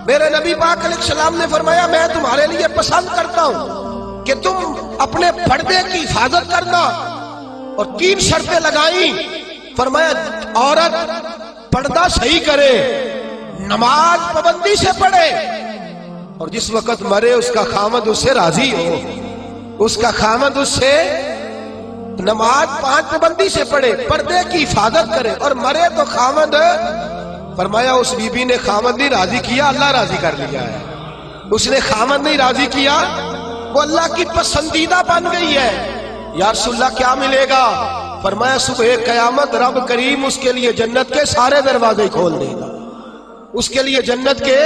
میرے نبی پاک علیہ السلام نے فرمایا میں تمہارے لیے پسند کرتا ہوں کہ تم اپنے پردے کی حفاظت کرنا، اور 3 شرطیں لگائیں۔ فرمایا عورت پردہ صحیح کرے، نماز پابندی سے پڑھے، اور جس وقت مرے اس کا خامد اس سے راضی ہو، اس کا خامد اس سے نماز 5 پابندی سے پڑھے، پردے کی حفاظت کرے، اور مرے تو خامد، فرمایا اس بی بی نے خامد نہیں راضی کیا، اللہ راضی کر لیا ہے۔ اس نے خامد نہیں راضی کیا، وہ اللہ کی پسندیدہ بن گئی ہے۔ یا رسول اللہ کیا ملے گا؟ فرمایا صبح قیامت رب کریم اس کے لیے جنت کے سارے دروازے کھول دے گا۔ اس کے لیے جنت کے،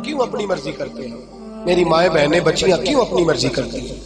کیوں اپنی مرضی کرتے ہیں میری مائیں بہنیں بچیاں، کیوں اپنی مرضی کرتی ہیں؟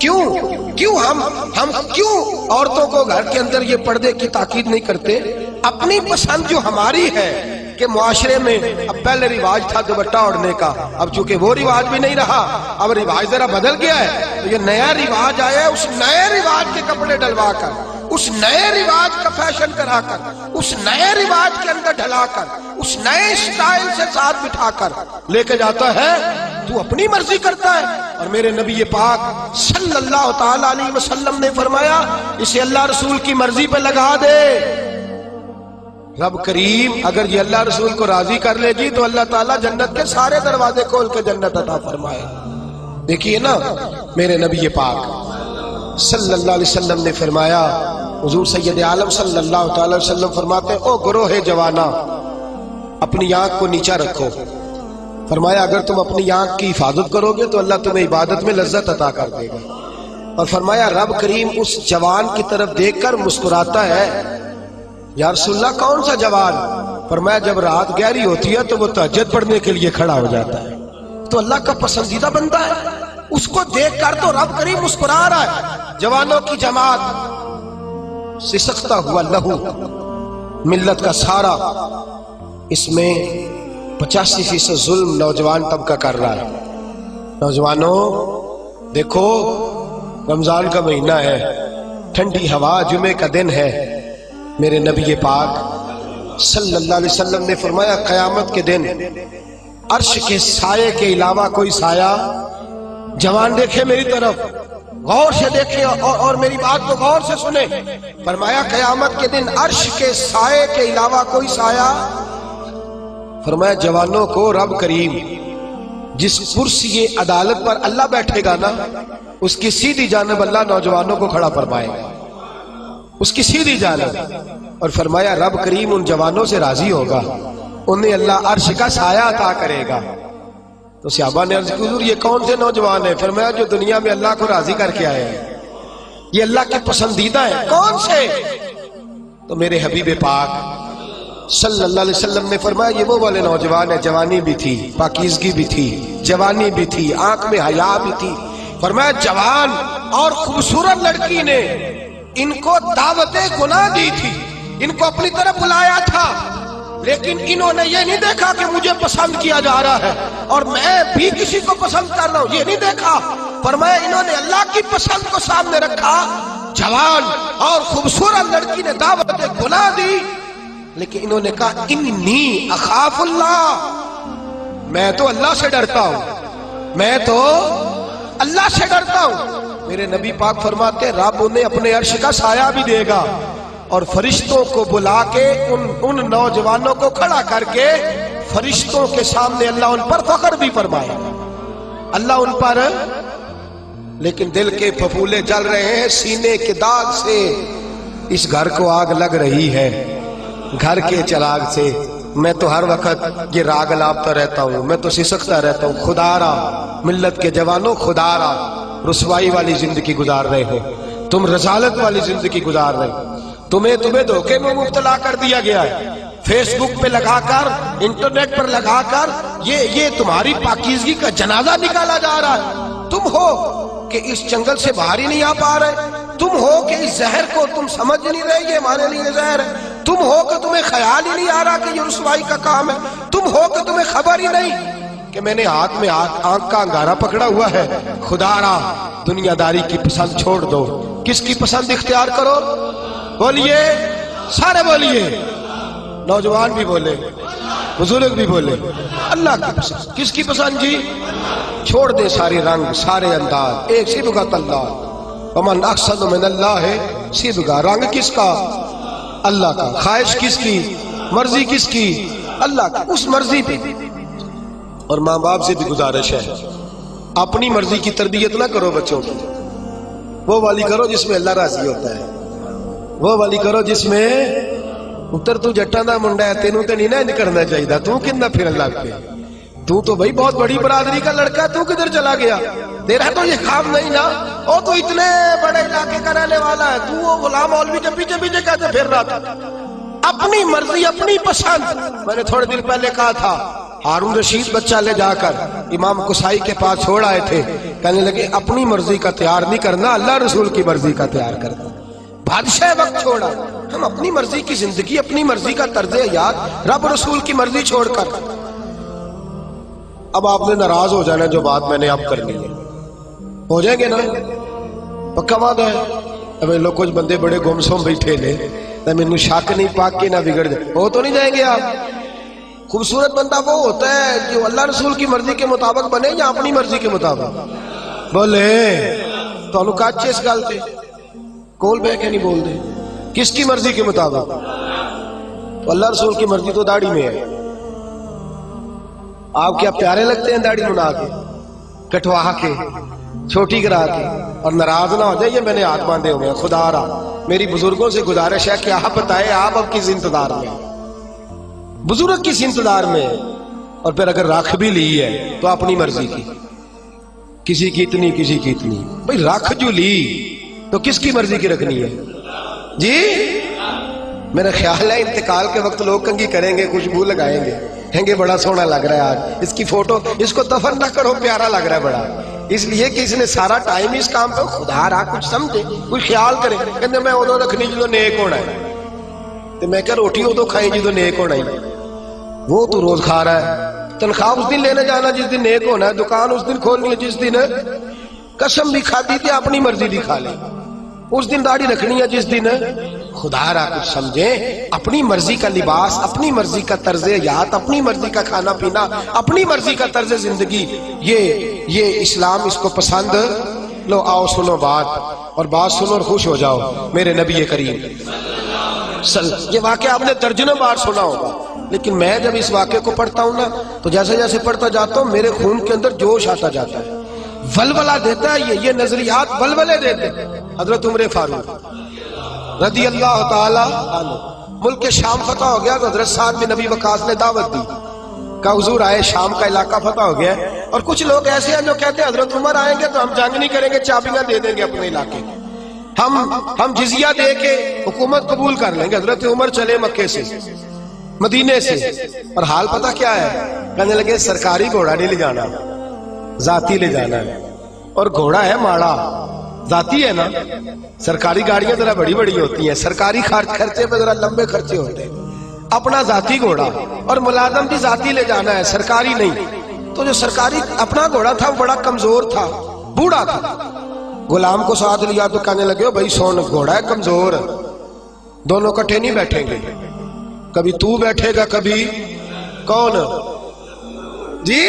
کیوں ہم کیوں عورتوں کو گھر کے اندر یہ پردے کی تاکید نہیں کرتے؟ اپنی پسند جو ہماری ہے کہ معاشرے میں اب پہلے رواج تھا دوپٹہ اوڑھنے کا، اب چونکہ وہ رواج بھی نہیں رہا، اب رواج ذرا بدل گیا ہے، تو یہ نیا رواج آیا ہے، اس نئے رواج کے کپڑے ڈلوا کر، اس نئے رواج کا فیشن کرا کر، اس نئے رواج کے اندر ڈھلا کر، اس نئے اسٹائل سے ساتھ بٹھا کر لے کے جاتا ہے۔ تو اپنی مرضی کرتا ہے، اور میرے نبی پاک صلی اللہ تعالی علیہ وسلم نے فرمایا اسے اللہ رسول کی مرضی پہ لگا دے، رب کریم اگر یہ اللہ رسول کو راضی کر لے گی تو اللہ تعالیٰ جنت کے سارے دروازے کھول کے جنت عطا فرمائے. دیکھیے نا میرے نبی پاک صلی اللہ علیہ وسلم نے فرمایا، حضور سید عالم صلی اللہ تعالی وسلم فرماتے ہیں، او گروہ جوانا اپنی آنکھ کو نیچا رکھو. فرمایا اگر تم اپنی آنکھ کی حفاظت کرو گے تو اللہ تمہیں عبادت میں لذت عطا کر دے گا. اور فرمایا رب کریم اس جوان کی طرف دیکھ کر مسکراتا ہے. یا رسول اللہ کون سا جوان؟ فرمایا جب رات گہری ہوتی ہے تو وہ تہجد پڑھنے کے لیے کھڑا ہو جاتا ہے. تو اللہ کا پسندیدہ بندہ ہے، اس کو دیکھ کر تو رب کریم مسکرا رہا ہے. جوانوں کی جماعت سسکتا ہوا لہو ملت کا سارا، اس میں 85% ظلم نوجوان طبقہ کر رہا ہے. نوجوانوں دیکھو رمضان کا مہینہ ہے، ٹھنڈی ہوا، جمعے کا دن ہے. میرے نبی پاک صلی اللہ علیہ وسلم نے فرمایا قیامت کے دن عرش کے سائے کے علاوہ کوئی سایہ، جوان دیکھے میری طرف غور سے دیکھے اور میری بات کو غور سے سنے. فرمایا قیامت کے دن عرش کے سائے کے علاوہ کوئی سایہ. فرمایا جوانوں کو رب کریم جس کرسی عدالت پر اللہ بیٹھے گا نا، اس کی سیدھی جانب اللہ نوجوانوں کو کھڑا فرمائے گا، اس کی سیدھی جانب. اور فرمایا رب کریم ان جوانوں سے راضی ہوگا، انہیں اللہ عرش کا سایہ عطا کرے گا. تو صحابہ نے عرض کی حضور یہ کون سے نوجوان ہیں؟ فرمایا جو دنیا میں اللہ کو راضی کر کے آئے ہیں، یہ اللہ کے پسندیدہ ہیں. کون سے؟ تو میرے حبیب پاک صلی اللہ علیہ وسلم نے فرمایا یہ وہ والے نوجوان ہیں، جوانی بھی تھی، پاکیزگی بھی تھی، جوانی بھی تھی، آنکھ میں حیا بھی تھی. فرمایا جوان اور خوبصورت لڑکی نے ان کو دعوت گناہ دی تھی، ان کو اپنی طرف بلایا تھا، لیکن انہوں نے یہ نہیں دیکھا کہ مجھے پسند کیا جا رہا ہے اور میں بھی کسی کو پسند کر رہا ہوں، یہ نہیں دیکھا. فرمایا انہوں نے اللہ کی پسند کو سامنے رکھا. جوان اور خوبصورت لڑکی نے دعوت گناہ دی، لیکن انہوں نے کہا انی اخاف اللہ، میں تو اللہ سے ڈرتا ہوں، میں تو اللہ سے ڈرتا ہوں. میرے نبی پاک فرماتے ہیں رب انہیں اپنے عرش کا سایہ بھی دے گا اور فرشتوں کو بلا کے ان نوجوانوں کو کھڑا کر کے فرشتوں کے سامنے اللہ ان پر فخر بھی فرمائے گا. اللہ ان پر، لیکن دل کے پھپھولے جل رہے ہیں سینے کے داغ سے. اس گھر کو آگ لگ رہی ہے گھر کے چراغ سے. میں تو ہر وقت یہ راگ لاپتا رہتا ہوں، میں تو سسکتا رہتا ہوں. خدا را ملت کے جوانوں، خدا را رسوائی والی زندگی گزار رہے ہو، تم رسالت والی زندگی گزار رہے ہو. تمہیں دھوکے میں مبتلا کر دیا گیا ہے، فیس بک پہ لگا کر، انٹرنیٹ پر لگا کر یہ تمہاری پاکیزگی کا جنازہ نکالا جا رہا ہے. تم ہو کہ اس جنگل سے باہر ہی نہیں آ پا رہے، تم ہو کہ اس زہر کو تم سمجھ نہیں رہے یہ ہمارے لیے زہر ہے، تم ہو کہ تمہیں خیال ہی نہیں آ رہا کہ یہ رسوائی کا کام ہے، تم ہو کہ تمہیں خبر ہی نہیں کہ میں نے ہاتھ میں آنکھ کا انگارہ پکڑا ہوا ہے. خدا را دنیا داری کی پسند چھوڑ دو، کس کی پسند اختیار کرو؟ بولیے، سارے بولیے، نوجوان بھی بولے، بزرگ بھی بولے. اللہ کی پسند. کس کی پسند جی؟ چھوڑ دے سارے رنگ سارے انداز، ایک صبغۃ اللہ، ومن احسن من اللہ صبغہ. رنگ کس کا؟ اللہ کا. خواہش کس کی؟ مرضی کس کی؟ اللہ کی. اس مرضی پہ. اور ماں باپ سے بھی گزارش ہے اپنی مرضی کی تربیت نہ کرو بچوں کی، وہ والی کرو جس میں اللہ راضی ہوتا ہے، وہ والی کرو جس میں اتر تو جٹاں دا منڈا ہے، تینوں تے نہیں نہ کرنا چاہیے، تو کتنا پھر اللہ پہ، تو بھائی بہت بڑی برادری کا لڑکا ہے، تو کدھر چلا گیا؟ تیرا تو یہ کام نہیں نا، وہ تو اتنے بڑے علاقے کا رہنے والا ہے، تو وہ غلام مولوی کے پیچھے پیچھے کہتے پھر رہا تھا. اپنی مرضی اپنی پسند. میں نے تھوڑے دن پہلے کہا تھا ہارون رشید بچہ لے جا کر امام قصائی کے پاس چھوڑ آئے تھے، کہنے لگے اپنی مرضی کا تیار نہیں کرنا، اللہ رسول کی مرضی کا تیار کرنا. بادشاہ وقت چھوڑا، ہم اپنی مرضی کی زندگی، اپنی مرضی کا طرز حیات، رب رسول کی مرضی چھوڑ کر. اب آپ نے ناراض ہو جانا جو بات میں نے اب کرنی ہے، ہو جائیں گے نا؟ پکا وعدہ ہے. اب لوگ کچھ بندے بڑے گمسم بیٹھے لے، نہ مینوں شک نہیں پاک کے نہ بگڑ جائے. ہو تو نہیں جائیں گے آپ؟ خوبصورت بندہ وہ ہوتا ہے جو اللہ رسول کی مرضی کے مطابق بنے یا اپنی مرضی کے مطابق؟ بولے تو انہوں کاچے اس گل تے کول بے کے نہیں بول دے. کس کی مرضی کے مطابق؟ تو اللہ رسول کی مرضی تو داڑھی میں ہے. آپ کیا پیارے لگتے ہیں داڑھی منا کے, کٹوا کے, چھوٹی کرا کے, اور ناراض نہ ہو جائے یہ میں نے ہاتھ باندھے ہوئے ہیں. خدا را میری بزرگوں سے گزارش ہے کہ آپ بتائیں آپ اب کس انتظار میں, بزرگ کس انتظار میں. اور پھر اگر رکھ بھی لی ہے تو اپنی مرضی کی, کسی کی اتنی کسی کی اتنی. بھئی رکھ جو لی تو کس کی مرضی کی رکھنی ہے جی؟ میرا خیال ہے انتقال کے وقت لوگ کنگھی کریں گے, خوشبو لگائیں گے, کہیں گے بڑا سونا لگ رہا ہے آج, اس کی فوٹو, اس کو دفن نہ کرو, پیارا لگ رہا ہے بڑا. اس لیے کہ اس نے سارا ٹائم اس کام پہ, خدا رہا کچھ سمجھے, کوئی خیال کرے. کہتے میں ادو رکھنی جدو نیک ہونا ہے. تو میں کہا روٹی ادو کھائی جدو نیک ہونا ہے. وہ تو روز کھا رہا ہے. تنخواہ اس دن لینے جانا جس دن نیک ہونا ہے, دکان اس دن کھولنی ہے جس دن قسم بھی کھا دی تھی اپنی مرضی بھی کھا لی, اس دن داڑھی رکھنی ہے جس دن. خدا را کچھ سمجھیں, اپنی مرضی کا لباس, اپنی مرضی کا طرز حیات, اپنی مرضی کا کھانا پینا, اپنی مرضی کا طرز زندگی, یہ اسلام اس کو پسند. لو آؤ سنو بات, اور بات سنو اور خوش ہو جاؤ. میرے نبی کریم یہ واقعہ آپ نے درجنوں بار سنا ہوگا, لیکن میں جب اس واقعے کو پڑھتا ہوں نا تو جیسے جیسے پڑھتا جاتا ہوں میرے خون کے اندر جوش آتا جاتا ہے, ولولہ دیتا ہے. یہ نظریات ولولے دیتے. حضرت عمر فاروق رضی اللہ تعالی عنہ, ملک شام فتح ہو گیا تو حضرت سعد بن نبی وقاص نے دعوت دی, کہا حضور آئے, شام کا علاقہ فتح ہو گیا ہے. اور کچھ لوگ ایسے ہیں جو کہتے ہیں حضرت عمر آئیں گے تو ہم جنگ نہیں کریں گے, چابیاں دے دیں گے اپنے علاقے, ہم جزیہ دے کے حکومت قبول کر لیں گے. حضرت عمر چلے مکے سے, مدینے سے, اور حال پتہ کیا ہے, کہنے لگے سرکاری گھوڑا نہیں لے جانا, ذاتی لے جانا ہے. اور گھوڑا ہے ماڑا, ذاتی ہے نا. سرکاری گاڑیاں ذرا بڑی بڑی ہوتی ہیں, سرکاری خرچے پہ ذرا لمبے خرچے ہوتے ہیں. اپنا ذاتی گھوڑا, اور ملازم بھی ذاتی لے جانا ہے, سرکاری نہیں. تو جو سرکاری اپنا گھوڑا تھا وہ بڑا کمزور تھا, بوڑھا تھا. غلام کو ساتھ لیا تو کہنے لگے بھائی سون, گھوڑا ہے کمزور, دونوں کٹھے نہیں بیٹھیں گے, کبھی تو بیٹھے گا کبھی کون جی.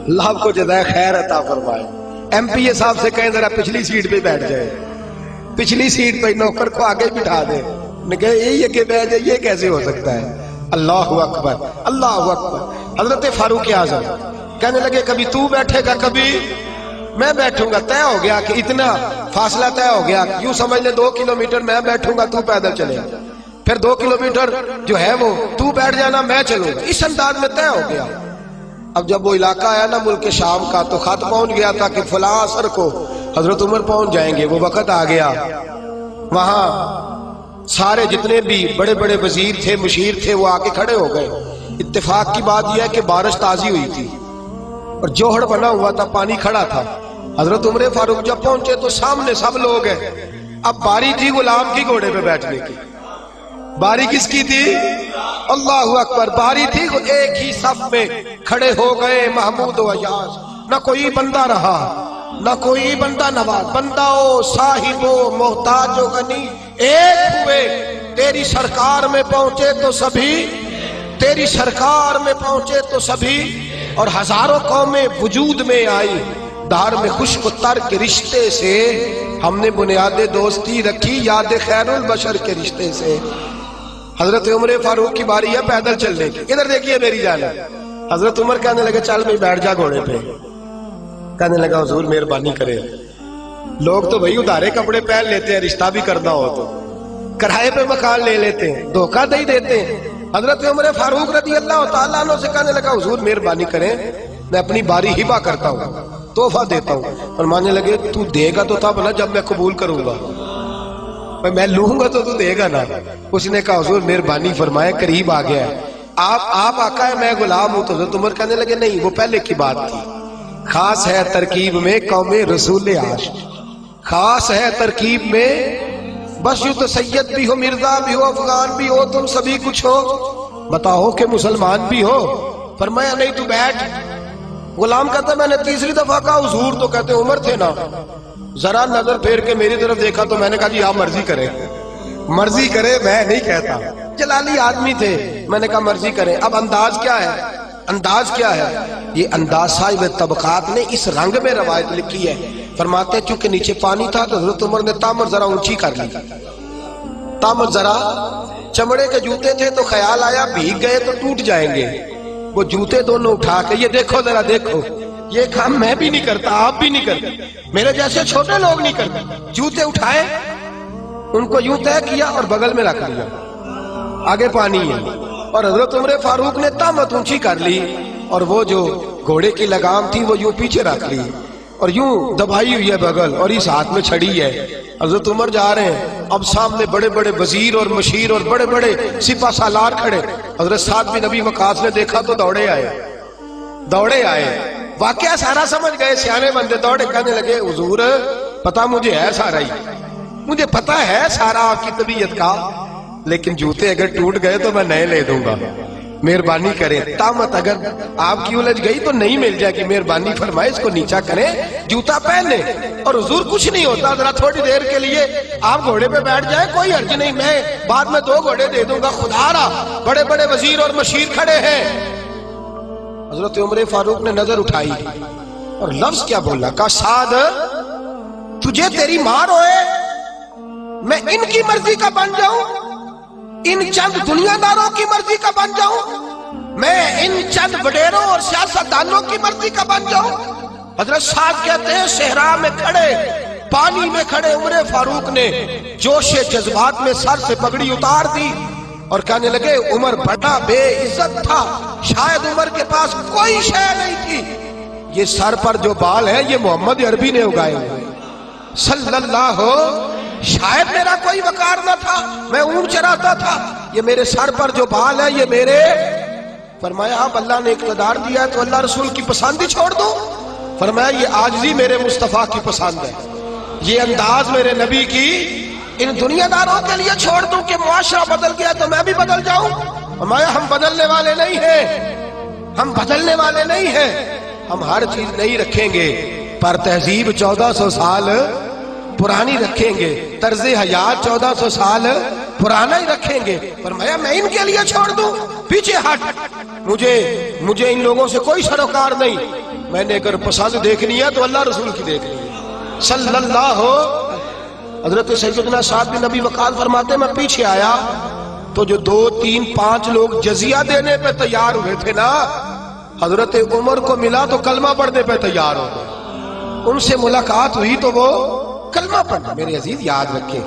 اللہ کو جزائے خیر عطا فرمائے. ایم پی اے صاحب سے کہیں ذرا پچھلی سیٹ پہ بیٹھ جائے, پچھلی سیٹ پہ نوکر کو آگے بٹھا دے. یہ کہ بیٹھ جائے, یہ کیسے ہو سکتا ہے؟ اللہ اکبر, اللہ اکبر. حضرت فاروق اعظم کہنے لگے کبھی تو بیٹھے گا کبھی میں بیٹھوں گا. طے ہو گیا کہ اتنا فاصلہ طے ہو گیا, یوں سمجھ لے 2 کلومیٹر میں بیٹھوں گا, تو پیدل چلے, پھر 2 کلومیٹر جو ہے وہ تو بیٹھ جانا, میں چلوں گا. اس انداز میں طے ہو گیا. اب جب وہ علاقہ آیا نا ملک شام کا, تو خط پہنچ گیا تھا کہ فلاں عصر کو حضرت عمر پہنچ جائیں گے. وہ وقت آ گیا, وہاں سارے جتنے بھی بڑے بڑے وزیر تھے, مشیر تھے, وہ آ کے کھڑے ہو گئے. اتفاق کی بات یہ ہے کہ بارش تازی ہوئی تھی اور جوہڑ بنا ہوا تھا, پانی کھڑا تھا. حضرت عمر فاروق جب پہنچے تو سامنے سب لوگ ہیں. اب باری تھی غلام کی گھوڑے پہ بیٹھنے کی. باری کس کی تھی؟ اللہ اکبر. باری تھی, ایک ہی صف میں کھڑے ہو گئے محمود و ایاز. نہ کوئی بندہ رہا, نہ کوئی بندہ نواز, بندہ ہو صاحب ہو محتاج و غنی ایک ہوئے. تیری سرکار میں پہنچے تو سبھی, تیری سرکار میں پہنچے تو سبھی, اور ہزاروں قومیں وجود میں آئی. دار میں خشک و تر کے رشتے سے ہم نے بنیاد دوستی رکھی, یاد خیر البشر کے رشتے سے. حضرت عمر فاروق کی باری ہے پیدل چلنے کی. ادھر دیکھیے میری جانب. حضرت عمر کہنے لگے چل میں بیٹھ جا گھوڑے پہ. کہنے لگا حضور مہربانی کرے, لوگ تو بھائی ادھارے کپڑے پہن لیتے ہیں, رشتہ بھی کرنا ہو تو کرائے پہ مکان لے لیتے ہیں, دھوکہ دے دیتے ہیں. حضرت عمر فاروق رضی اللہ تعالیٰ عنہ سے کہنے لگا حضور مہربانی کریں, میں اپنی باری ہبہ کرتا ہوں, تحفہ دیتا ہوں. اور ماننے لگے تو دے گا تو تب نا جب میں قبول کروں گا, میں لوں گا تو دے گا نا. اس نے کہا حضور مہربانی فرمائے, قریب آ گیا ہے, آپ آقا ہے میں غلام ہوں. تو حضرت عمر کہنے لگے نہیں, وہ پہلے کی بات تھی. خاص ہے ترکیب میں قوم رسول عاشق, خاص ہے ترکیب میں. بس یوں تو سید بھی ہو, مرزا بھی ہو, افغان بھی ہو, تم سبھی کچھ ہو, بتاؤ کہ مسلمان بھی ہو. فرمایا نہیں تو بیٹھ. غلام کہتا میں نے تیسری دفعہ کہا حضور, تو کہتے عمر تھے نا, ذرا نظر پھیر کے میری طرف دیکھا تو میں نے کہا جی آپ مرضی کریں, مرضی کرے, میں نہیں کہتا. جلالی آدمی تھے, میں نے کہا مرضی کریں. اب انداز کیا ہے, انداز کیا ہے؟ یہ انداز صاحب طبقات نے اس رنگ میں روایت لکھی ہے. فرماتے ہیں چونکہ نیچے پانی تھا تو حضرت عمر نے تامر ذرا اونچی کر لی, تامر ذرا چمڑے کے جوتے تھے تو خیال آیا بھیگ گئے تو ٹوٹ جائیں گے، وہ جوتے دونوں اٹھا کے یہ دیکھو ذرا دیکھو، یہ کام میں بھی نہیں کرتا، آپ بھی نہیں کرتے، میرے جیسے چھوٹے لوگ نہیں کرتے، جوتے اٹھائے ان کو یوں طے کیا اور بغل میں رکھ لیا، آگے پانی ہے، اور حضرت عمر فاروق نے طامت اونچی کر لی اور وہ جو گھوڑے کی لگام تھی وہ یوں پیچھے رکھ لی اور یوں دبائی ہوئی ہے بغل، اور اس ہاتھ میں چھڑی ہے۔ حضرت عمر جا رہے ہیں، اب سامنے بڑے بڑے وزیر اور مشیر اور بڑے بڑے سپہ سالار کھڑے۔ حضرت سعد بن ابی وقاص نے دیکھا تو دوڑے آئے، واقعہ سارا سمجھ گئے، سیانے بندے دوڑے، کہنے لگے حضور پتہ مجھے ہے سارا ہی، مجھے پتہ ہے سارا آپ کی طبیعت کا، لیکن جوتے اگر ٹوٹ گئے تو میں نئے لے دوں گا، مہربانی کریں، طامت اگر آپ کی الجھ گئی تو نہیں مل جائے گی، مہربانی فرمائے اس کو نیچا کریں، جوتا پہن لیں۔ اور حضور کچھ نہیں ہوتا، ذرا تھوڑی دیر کے لیے آپ گھوڑے پہ بیٹھ جائیں، کوئی حرج نہیں، میں بعد میں 2 گھوڑے دے دوں گا، خدا را بڑے بڑے وزیر اور مشیر کھڑے ہیں۔ حضرت عمر فاروق نے نظر اٹھائی اور لفظ کیا بولا، کہا سعد تجھے تیری ماں روئے، میں ان کی مرضی کا بن جاؤں، ان چند دنیا داروں کی مرضی کا بن جاؤں، میں ان چند وڈیروں اور سیاستدانوں کی مرضی کا بن جاؤں۔ حضرت سعد کہتے ہیں صحرا میں کھڑے، پانی میں کھڑے عمر فاروق نے جوش جذبات میں سر سے پگڑی اتار دی اور کہنے لگے عمر بڑا بے عزت تھا، شاید عمر کے پاس کوئی شے نہیں تھی، یہ سر پر جو بال ہے یہ محمد عربی نے اگائے ہوئے صلی اللہ، شاید میرا کوئی وقار نہ تھا، میں اونٹ چراتا تھا، یہ میرے سر پر جو بال ہے یہ میرے۔ فرمایا اب اللہ نے اقتدار دیا ہے تو اللہ رسول کی پسند ہی چھوڑ دو؟ فرمایا یہ عاجزی میرے مصطفیٰ کی پسند ہے، یہ انداز میرے نبی کی ان دنیا داروں کے لیے چھوڑ دوں کہ معاشرہ بدل گیا تو میں بھی بدل جاؤں؟ فرمایا ہم بدلنے والے نہیں ہیں، ہم بدلنے والے نہیں ہیں، ہم ہر چیز نہیں رکھیں گے پر تہذیب 1400 سال پرانی رکھیں گے، طرز حیات 1400 سال پرانا ہی رکھیں گے۔ فرمایا میں ان کے لیے چھوڑ دوں؟ پیچھے ہٹ، مجھے ان لوگوں سے کوئی سروکار نہیں، میں نے اگر پسند دیکھنی ہے تو اللہ رسول کی دیکھنی ہے صلی اللہ۔ حضرت سیدنا سعد بن ابی وقاص فرماتے ہیں میں پیچھے آیا تو جو 2 3 5 لوگ جزیہ دینے پہ تیار ہوئے تھے نا، حضرت عمر کو ملا تو کلمہ پڑھنے پہ تیار ہو گئے، ان سے ملاقات ہوئی تو وہ کلمہ پڑھنا۔ میرے عزیز یاد رکھیں،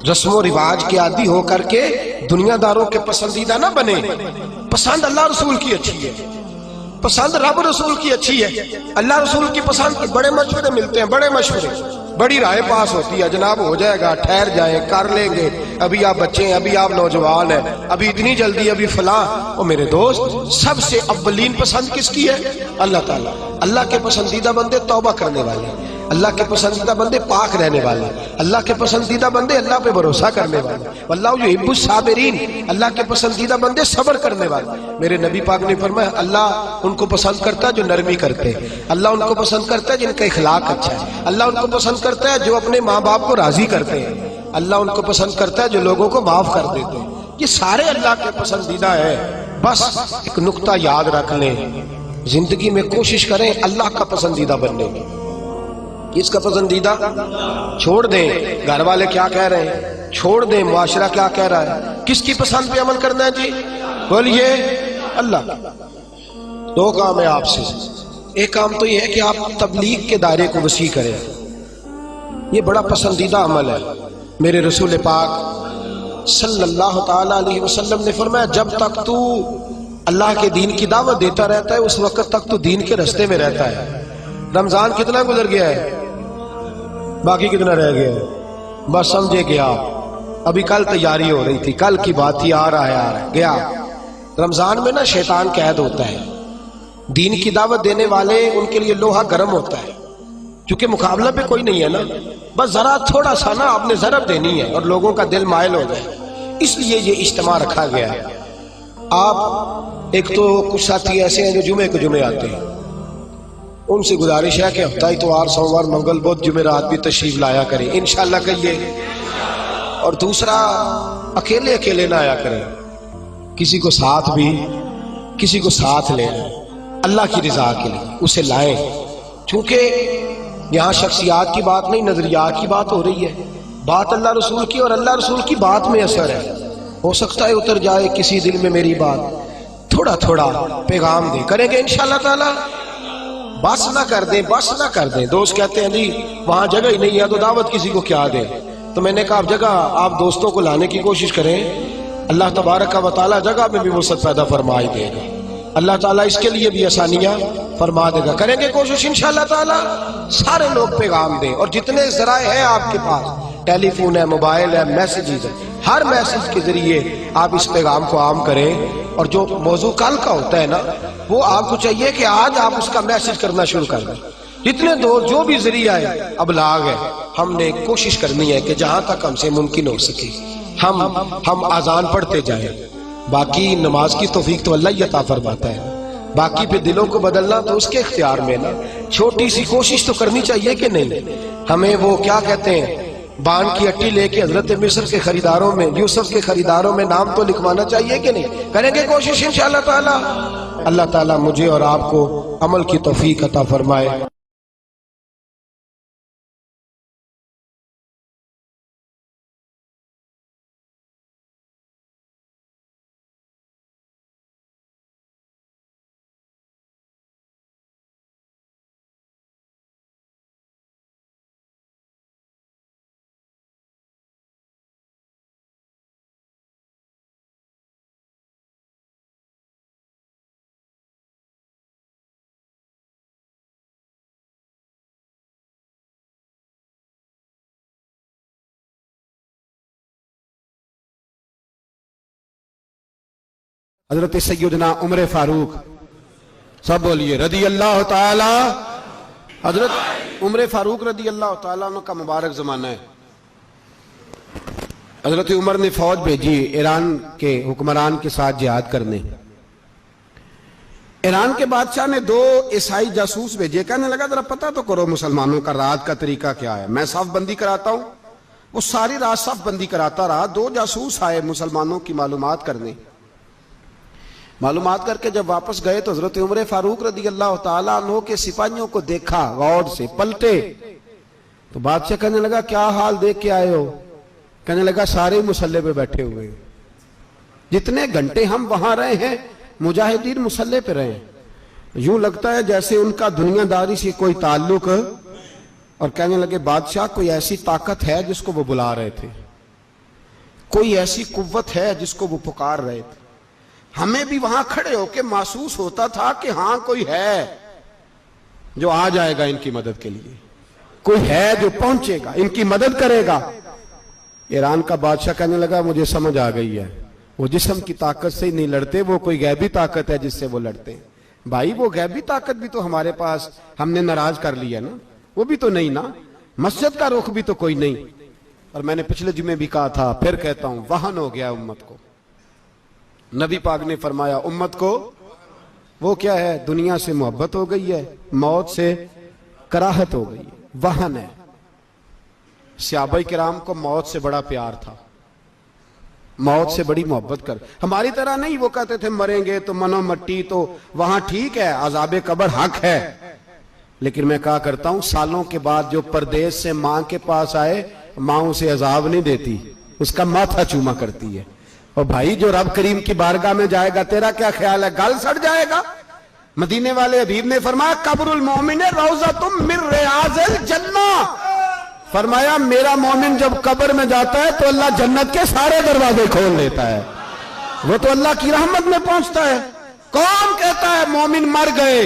رسم و رواج کے عادی ہو کر کے دنیا داروں کے پسندیدہ نہ بنے، پسند اللہ رسول کی اچھی ہے، پسند رب رسول کی اچھی ہے، اللہ رسول کی پسند کی بڑے مشورے ملتے ہیں، بڑے مشورے، بڑی رائے پاس ہوتی ہے، جناب ہو جائے گا، ٹھہر جائیں، کر لیں گے، ابھی آپ بچے ہیں، ابھی آپ نوجوان ہیں، ابھی اتنی جلدی، ابھی فلاں۔ اور میرے دوست سب سے اولین پسند کس کی ہے؟ اللہ تعالیٰ۔ اللہ کے پسندیدہ بندے توبہ کرنے والے، اللہ کے پسندیدہ بندے پاک رہنے والے، اللہ کے پسندیدہ بندے اللہ پہ بھروسہ کرنے والے، واللہ یحب الصابرین، اللہ کے پسندیدہ بندے صبر کرنے والے۔ میرے نبی پاک نے فرمایا اللہ ان کو پسند کرتا ہے جو نرمی کرتے ہیں، اللہ ان کو پسند کرتا ہے جن کا اخلاق اچھا ہے، اللہ ان کو پسند کرتا ہے جو اپنے ماں باپ کو راضی کرتے ہیں، اللہ ان کو پسند کرتا ہے جو لوگوں کو معاف کر دیتے ہیں۔ یہ سارے اللہ کے پسندیدہ ہیں۔ بس ایک نقطہ یاد رکھ لیں، زندگی میں کوشش کریں اللہ کا پسندیدہ بننے کی۔ کس کا پسندیدہ؟ چھوڑ دیں گھر والے کیا کہہ رہے ہیں، چھوڑ دیں معاشرہ کیا کہہ رہا ہے، کس کی پسند پہ عمل کرنا ہے؟ جی بولیے اللہ۔ 2 کام ہے آپ سے، ایک کام تو یہ ہے کہ آپ تبلیغ کے دائرے کو وسیع کریں، یہ بڑا پسندیدہ عمل ہے۔ میرے رسول پاک صلی اللہ تعالی علیہ وسلم نے فرمایا جب تک تو اللہ کے دین کی دعوت دیتا رہتا ہے اس وقت تک تو دین کے رستے میں رہتا ہے۔ رمضان کتنا گزر گیا ہے، باقی کتنا رہ گیا ہے؟ بس سمجھے گیا، ابھی کل تیاری ہو رہی تھی، کل کی بات تھی، آ رہا ہے گیا۔ رمضان میں نا شیطان قید ہوتا ہے، دین کی دعوت دینے والے ان کے لیے لوہا گرم ہوتا ہے، کیونکہ مقابلہ پہ کوئی نہیں ہے نا، بس ذرا تھوڑا سا نا آپ نے ضرب دینی ہے اور لوگوں کا دل مائل ہو جائے، اس لیے یہ اجتماع رکھا گیا ہے۔ آپ ایک تو کچھ ساتھی ایسے ہیں جو جمعے کو جمعے آتے ہیں، ان سے گزارش ہے کہ ہفتہ اتوار سوموار منگل بدھ جمعرات بھی تشریف لایا کریں انشاءاللہ کہیے، اور دوسرا اکیلے اکیلے نہ آیا کریں، کسی کو ساتھ بھی، کسی کو ساتھ لیں، اللہ کی رضا کے لیے اسے لائیں، چونکہ یہاں شخصیات کی بات نہیں نظریات کی بات ہو رہی ہے۔ بات اللہ رسول کی اور اللہ رسول کی بات میں اثر ہے. ہو سکتا ہے اتر جائے کسی دل میں میری بات, تھوڑا تھوڑا پیغام دے, کریں گے انشاءاللہ تعالی. بس نہ کر دیں, بس نہ کر دیں. دوست کہتے ہیں جی وہاں جگہ ہی نہیں ہے تو دعوت کسی کو کیا دیں. تو میں نے کہا اب جگہ آپ دوستوں کو لانے کی کوشش کریں, اللہ تبارک و تعالی جگہ میں بھی وسعت پیدا فرمائی دے گا. اللہ تعالیٰ اس کے لیے بھی آسانیاں فرما دے گا. کریں گے کوشش انشاءاللہ تعالیٰ سارے لوگ پیغام دیں, اور جتنے ذرائع ہیں آپ کے پاس, ٹیلی فون ہے, موبائل ہے, میسیجز ہے, ہر میسیج کے ذریعے آپ اس پیغام کو عام کریں. اور جو موضوع کل کا ہوتا ہے نا, وہ آپ کو چاہیے کہ آج آپ اس کا میسیج کرنا شروع کر دیں. جتنے جو بھی ذریعہ ہے ابلاغ ہے, ہم نے کوشش کرنی ہے کہ جہاں تک ہم سے ممکن ہو سکے ہم اذان پڑھتے جائیں. باقی نماز کی توفیق تو اللہ ہی عطا فرماتا ہے, باقی پہ دلوں کو بدلنا تو اس کے اختیار میں نا. چھوٹی سی کوشش تو کرنی چاہیے کہ نہیں. ہمیں وہ کیا کہتے ہیں, بان کی اٹی لے کے حضرت مصر کے خریداروں میں, یوسف کے خریداروں میں نام تو لکھوانا چاہیے کہ نہیں. کریں گے کوشش انشاءاللہ تعالی. اللہ تعالیٰ مجھے اور آپ کو عمل کی توفیق عطا فرمائے. حضرت سیدنا عمر فاروق, سب بولیے رضی اللہ تعالی. حضرت عمر فاروق رضی اللہ تعالیٰ عنہ کا مبارک زمانہ ہے. حضرت عمر نے فوج بھیجی ایران کے حکمران کے ساتھ جہاد کرنے. ایران کے بادشاہ نے 2 عیسائی جاسوس بھیجے, کہنے لگا ذرا پتہ تو کرو مسلمانوں کا رات کا طریقہ کیا ہے, میں صف بندی کراتا ہوں. وہ ساری رات صف بندی کراتا رہا. 2 جاسوس آئے مسلمانوں کی معلومات کرنے. معلومات کر کے جب واپس گئے تو حضرت عمر فاروق رضی اللہ تعالیٰ عنہ کے سپاہیوں کو دیکھا, غور سے پلٹے. تو بادشاہ کہنے لگا کیا حال دیکھ کے آئے ہو؟ کہنے لگا سارے مسلح پہ بیٹھے ہوئے ہیں. جتنے گھنٹے ہم وہاں رہے ہیں مجاہدین مسلح پہ رہے ہیں. یوں لگتا ہے جیسے ان کا دنیا داری سے کوئی تعلق. اور کہنے لگے بادشاہ کوئی ایسی طاقت ہے جس کو وہ بلا رہے تھے, کوئی ایسی قوت ہے جس کو وہ پکار رہے تھے. ہمیں بھی وہاں کھڑے ہو کے محسوس ہوتا تھا کہ ہاں کوئی ہے جو آ جائے گا ان کی مدد کے لیے, کوئی ہے جو پہنچے گا ان کی مدد کرے گا. ایران کا بادشاہ کہنے لگا مجھے سمجھ آ گئی ہے, وہ جسم کی طاقت سے ہی نہیں لڑتے, وہ کوئی غیبی طاقت ہے جس سے وہ لڑتے ہیں. بھائی وہ غیبی طاقت بھی تو ہمارے پاس ہم نے ناراض کر لیا نا, وہ بھی تو نہیں نا, مسجد کا رخ بھی تو کوئی نہیں. اور میں نے پچھلے جمعے بھی کہا تھا, پھر کہتا ہوں, وہن ہو گیا امت کو. نبی پاک نے فرمایا امت کو وہ کیا ہے, دنیا سے محبت ہو گئی ہے, موت سے کراہت ہو گئی ہے, وہن ہے. صحابہ کرام کو موت سے بڑا پیار تھا, موت سے بڑی محبت کر. ہماری طرح نہیں, وہ کہتے تھے مریں گے تو منو مٹی, تو وہاں ٹھیک ہے عذاب قبر حق ہے, لیکن میں کہا کرتا ہوں سالوں کے بعد جو پردیس سے ماں کے پاس آئے, ماں اسے عذاب نہیں دیتی, اس کا ماتھا چوما کرتی ہے. اور بھائی جو رب کریم کی بارگاہ میں جائے گا تیرا کیا خیال ہے, گل سڑ جائے گا؟ مدینے والے حبیب نے فرمایا قبر المومن روضۃ من ریاض الجنہ. فرمایا میرا مومن جب قبر میں جاتا ہے تو اللہ جنت کے سارے دروازے کھول لیتا ہے, وہ تو اللہ کی رحمت میں پہنچتا ہے. کون کہتا ہے مومن مر گئے,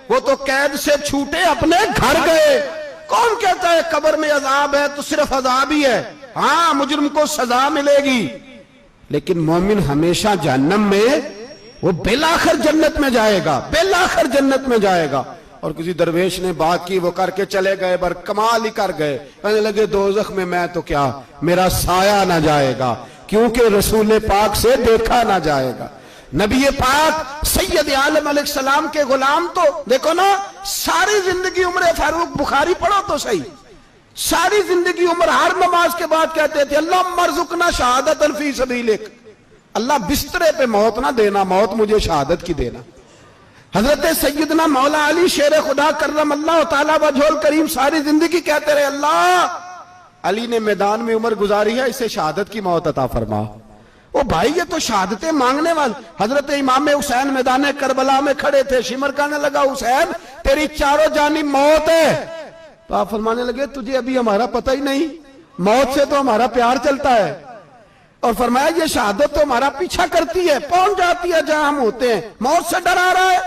وہ تو قید سے چھوٹے اپنے گھر گئے. کون کہتا ہے قبر میں عذاب ہے تو صرف عذاب ہی ہے, ہاں مجرم کو سزا ملے گی, لیکن مومن ہمیشہ جہنم میں, وہ بالآخر جنت میں جائے گا, بالآخر جنت میں جائے گا. اور کسی درویش نے بات کی, وہ کر کے چلے گئے, بر کمال ہی کر گئے. کہنے لگے دوزخ میں تو کیا, میرا سایہ نہ جائے گا, کیونکہ رسول پاک سے دیکھا نہ جائے گا. نبی پاک سید عالم علیہ السلام کے غلام تو دیکھو نا, ساری زندگی عمر فاروق بخاری پڑھو تو صحیح, ساری زندگی عمر ہر نماز کے بعد کہتے تھے اللہم ارزقنا شہادت فی سبیلک, اللہ بسترے پہ موت نہ دینا, موت مجھے شہادت کی دینا. حضرت سیدنا مولا علی شیر خدا کرم اللہ تعالیٰ وجہ الکریم ساری زندگی کہتے رہے اللہ علی نے میدان میں عمر گزاری ہے، اسے شہادت کی موت عطا فرما۔ او بھائی یہ تو شہادتیں مانگنے والے۔ حضرت امام حسین میدان کربلا میں کھڑے تھے، شمر کہنے لگا حسین تیری چاروں جانب موت ہے، تو آپ فرمانے لگے تجھے ابھی ہمارا پتہ ہی نہیں، موت سے تو ہمارا پیار چلتا ہے، اور فرمایا یہ شہادت تو ہمارا پیچھا کرتی ہے، پہنچ جاتی ہے جہاں ہم ہوتے ہیں، موت سے ڈرا رہا ہے۔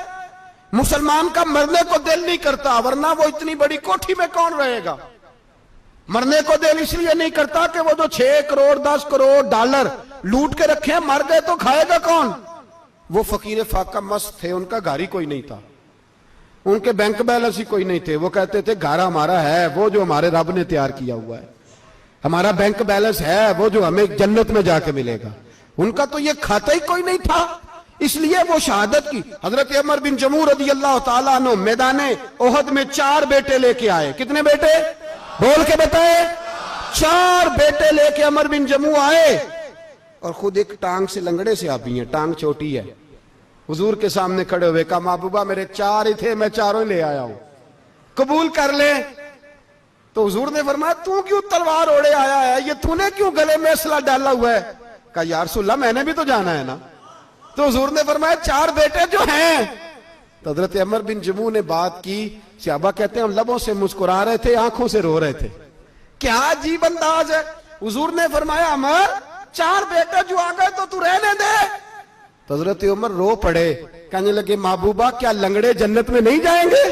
مسلمان کا مرنے کو دل نہیں کرتا، ورنہ وہ اتنی بڑی کوٹھی میں کون رہے گا؟ مرنے کو دل اس لیے نہیں کرتا کہ وہ جو 6 کروڑ 10 کروڑ ڈالر لوٹ کے رکھے ہیں، مر گئے تو کھائے گا کون؟ وہ فقیر فاقہ مست تھے، ان کا گھر ہی کوئی نہیں تھا، ان کے بینک بیلنس ہی کوئی نہیں تھے، وہ کہتے تھے گھر ہمارا ہے وہ جو ہمارے رب نے تیار کیا ہوا ہے، ہمارا بینک بیلنس ہے وہ جو ہمیں جنت میں جا کے ملے گا۔ ان کا تو یہ کھاتا ہی کوئی نہیں تھا، اس لیے وہ شہادت کی۔ حضرت عمر بن جموح رضی اللہ تعالیٰ عنہ میدان احد میں 4 بیٹے لے کے آئے۔ کتنے بیٹے؟ بول کے بتائے۔ 4 بیٹے لے کے عمر بن جموح آئے، اور خود ایک ٹانگ سے لنگڑے سے آبی ہیں، ٹانگ چھوٹی ہے، حضور کے سامنے کھڑے ہوئے کہا محبوبہ میرے 4 ہی تھے، میں 4 ہی لے آیا ہوں، قبول کر لے۔ تو حضور نے فرمایا تو کیوں تلوار اوڑے آیا ہے، یہ تو نے کیوں گلے میں اسلحہ ڈالا ہوا ہے؟ کہا یا رسول اللہ میں نے بھی تو جانا ہے نا۔ تو حضور نے فرمایا 4 بیٹے جو ہیں۔ تو حضرت عمر بن جموح نے بات کی، صحابہ کہتے ہیں ہم لبوں سے مسکرا رہے تھے، آنکھوں سے رو رہے تھے، کیا عجیب انداز ہے۔ حضور نے فرمایا عمر 4 بیٹے جو آ گئے تو رہنے دے۔ تو حضرت عمر رو پڑے، کہنے لگے محبوبہ کیا لنگڑے جنت میں نہیں جائیں گے؟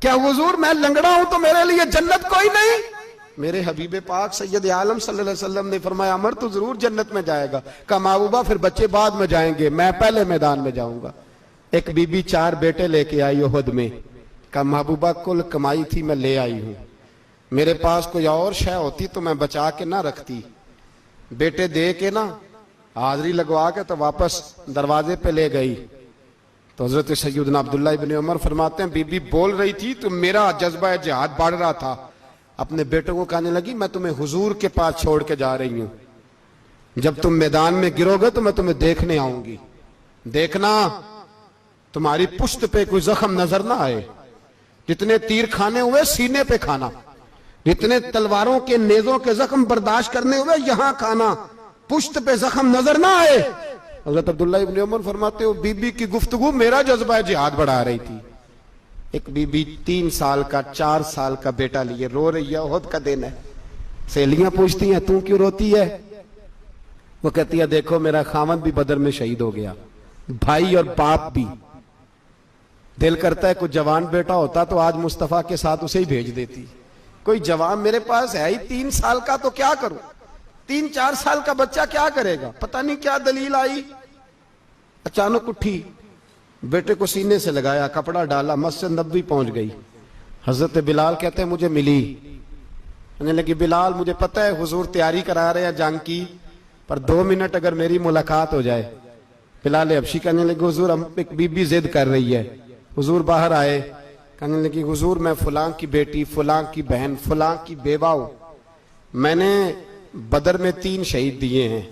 کیا حضور میں لنگڑا ہوں تو میرے لیے جنت کوئی نہیں؟ میرے حبیب پاک سید عالم صلی اللہ علیہ وسلم نے فرمایا عمر تو ضرور جنت میں جائے گا۔ کہا محبوبہ پھر بچے بعد میں جائیں گے، میں پہلے میدان میں جاؤں گا۔ ایک بی بی 4 بیٹے لے کے آئی احد میں، کہا محبوبہ کل کمائی تھی میں لے آئی ہوں، میرے پاس کوئی اور شے ہوتی تو میں بچا کے نہ رکھتی، بیٹے دے کے نا حاضری لگوا کے تو واپس دروازے پہ لے گئی۔ تو حضرت سیدنا عبداللہ ابن عمر فرماتے ہیں بی بی بول رہی تھی تو میرا جذبہ جہاد بڑھ رہا تھا، اپنے بیٹوں کو کہنے لگی میں تمہیں حضور کے پاس چھوڑ کے جا رہی ہوں، جب تم میدان میں گرو گے تو میں تمہیں دیکھنے آؤں گی، دیکھنا تمہاری پشت پہ کوئی زخم نظر نہ آئے، جتنے تیر کھانے ہوئے سینے پہ کھانا، جتنے تلواروں کے نیزوں کے زخم برداشت کرنے ہوئے یہاں کھانا، پشت پہ زخم نظر نہ آئے۔ حضرت عبداللہ ابن عمر فرماتے ہو بی بی کی گفتگو میرا جذبہ جہاد بڑھا رہی تھی۔ ایک بی بی 3 سال کا 4 سال کا بیٹا لیے رو رہی ہے، احد کا دن ہے، سہیلیاں پوچھتی ہیں تو کیوں روتی ہے؟ وہ کہتی ہے دیکھو میرا خامد بھی بدر میں شہید ہو گیا، بھائی اور باپ بھی، دل کرتا ہے کوئی جوان بیٹا ہوتا تو آج مصطفیٰ کے ساتھ اسے ہی بھیج دیتی، کوئی جوان میرے پاس ہے ہی 3 سال کا تو کیا کروں، 3-4 سال کا بچہ کیا کرے گا؟ پتہ نہیں کیا دلیل آئی، اچانک اٹھی، بیٹے کو سینے سے لگایا، کپڑا ڈالا، مسجد نبوی پہنچ گئی۔ حضرت بلال کہتے ہیں مجھے ملی، کہنے لگی بلال مجھے پتہ ہے حضور تیاری کرا رہے ہیں جنگ کی، پر 2 منٹ اگر میری ملاقات ہو جائے۔ بلال حبشی کہنے لگے حضور ہم ایک بی بی ضد کر رہی ہے۔ حضور باہر آئے، کہنے لگی حضور میں فلاں کی بیٹی، فلاں کی بہن، فلاں کی بیوہ ہوں، میں نے بدر میں 3 شہید دیے ہیں،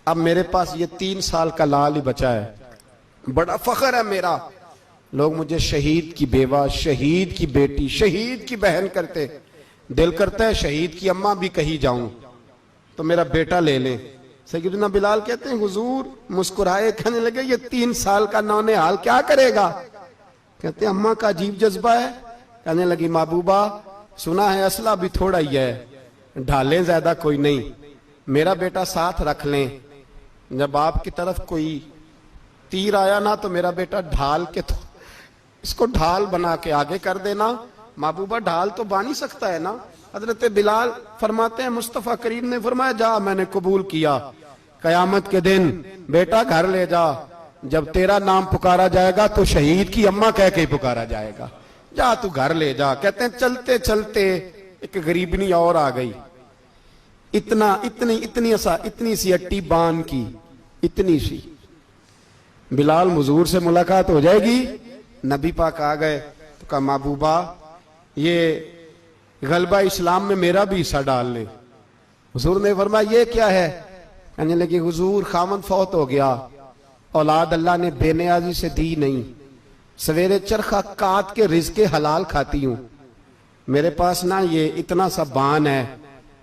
اب میرے پاس یہ 3 سال کا لال ہی بچا ہے، بڑا فخر ہے میرا، لوگ مجھے شہید کی بیوہ، شہید کی بیٹی، شہید کی بہن کرتے، دل کرتا ہے شہید کی اماں بھی کہیں جاؤں تو میرا بیٹا لے لیں۔ سیدنا بلال کہتے ہیں حضور مسکرائے، کہنے لگے یہ 3 سال کا نونہال کیا کرے گا؟ کہتے ہیں اماں کا عجیب جذبہ ہے۔ کہنے لگی محبوبہ سنا ہے اسلحہ بھی تھوڑا ہی ہے، ڈھالیں زیادہ کوئی نہیں، میرا بیٹا ساتھ رکھ لیں، جب آپ کی طرف کوئی تیر آیا نا تو میرا بیٹا ڈھال کے اس کو ڈھال بنا کے آگے کر دینا۔ محبوبہ ڈھال تو بانی سکتا ہے نا۔ حضرت بلال فرماتے ہیں مصطفیٰ کریم نے فرمایا جا میں نے قبول کیا، قیامت کے دن بیٹا گھر لے جا، جب تیرا نام پکارا جائے گا تو شہید کی اماں کہہ کے ہی پکارا جائے گا، جا تو گھر لے جا۔ کہتے ہیں چلتے چلتے ایک غریبنی اور آ گئی، اتنی سی اٹی بان کی، اتنی سی، بلال حضور سے ملاقات ہو جائے گی۔ نبی پاک آ گئے تو کہا محبوبہ یہ غلبہ اسلام میں میرا بھی حصہ ڈال لے۔ حضور نے فرمایا یہ کیا ہے؟ کہنے لگے حضور خامن فوت ہو گیا، اولاد اللہ نے بے نیازی سے دی نہیں، سویرے چرخہ کاٹ کے رزق حلال کھاتی ہوں، میرے پاس نا یہ اتنا سا بان ہے،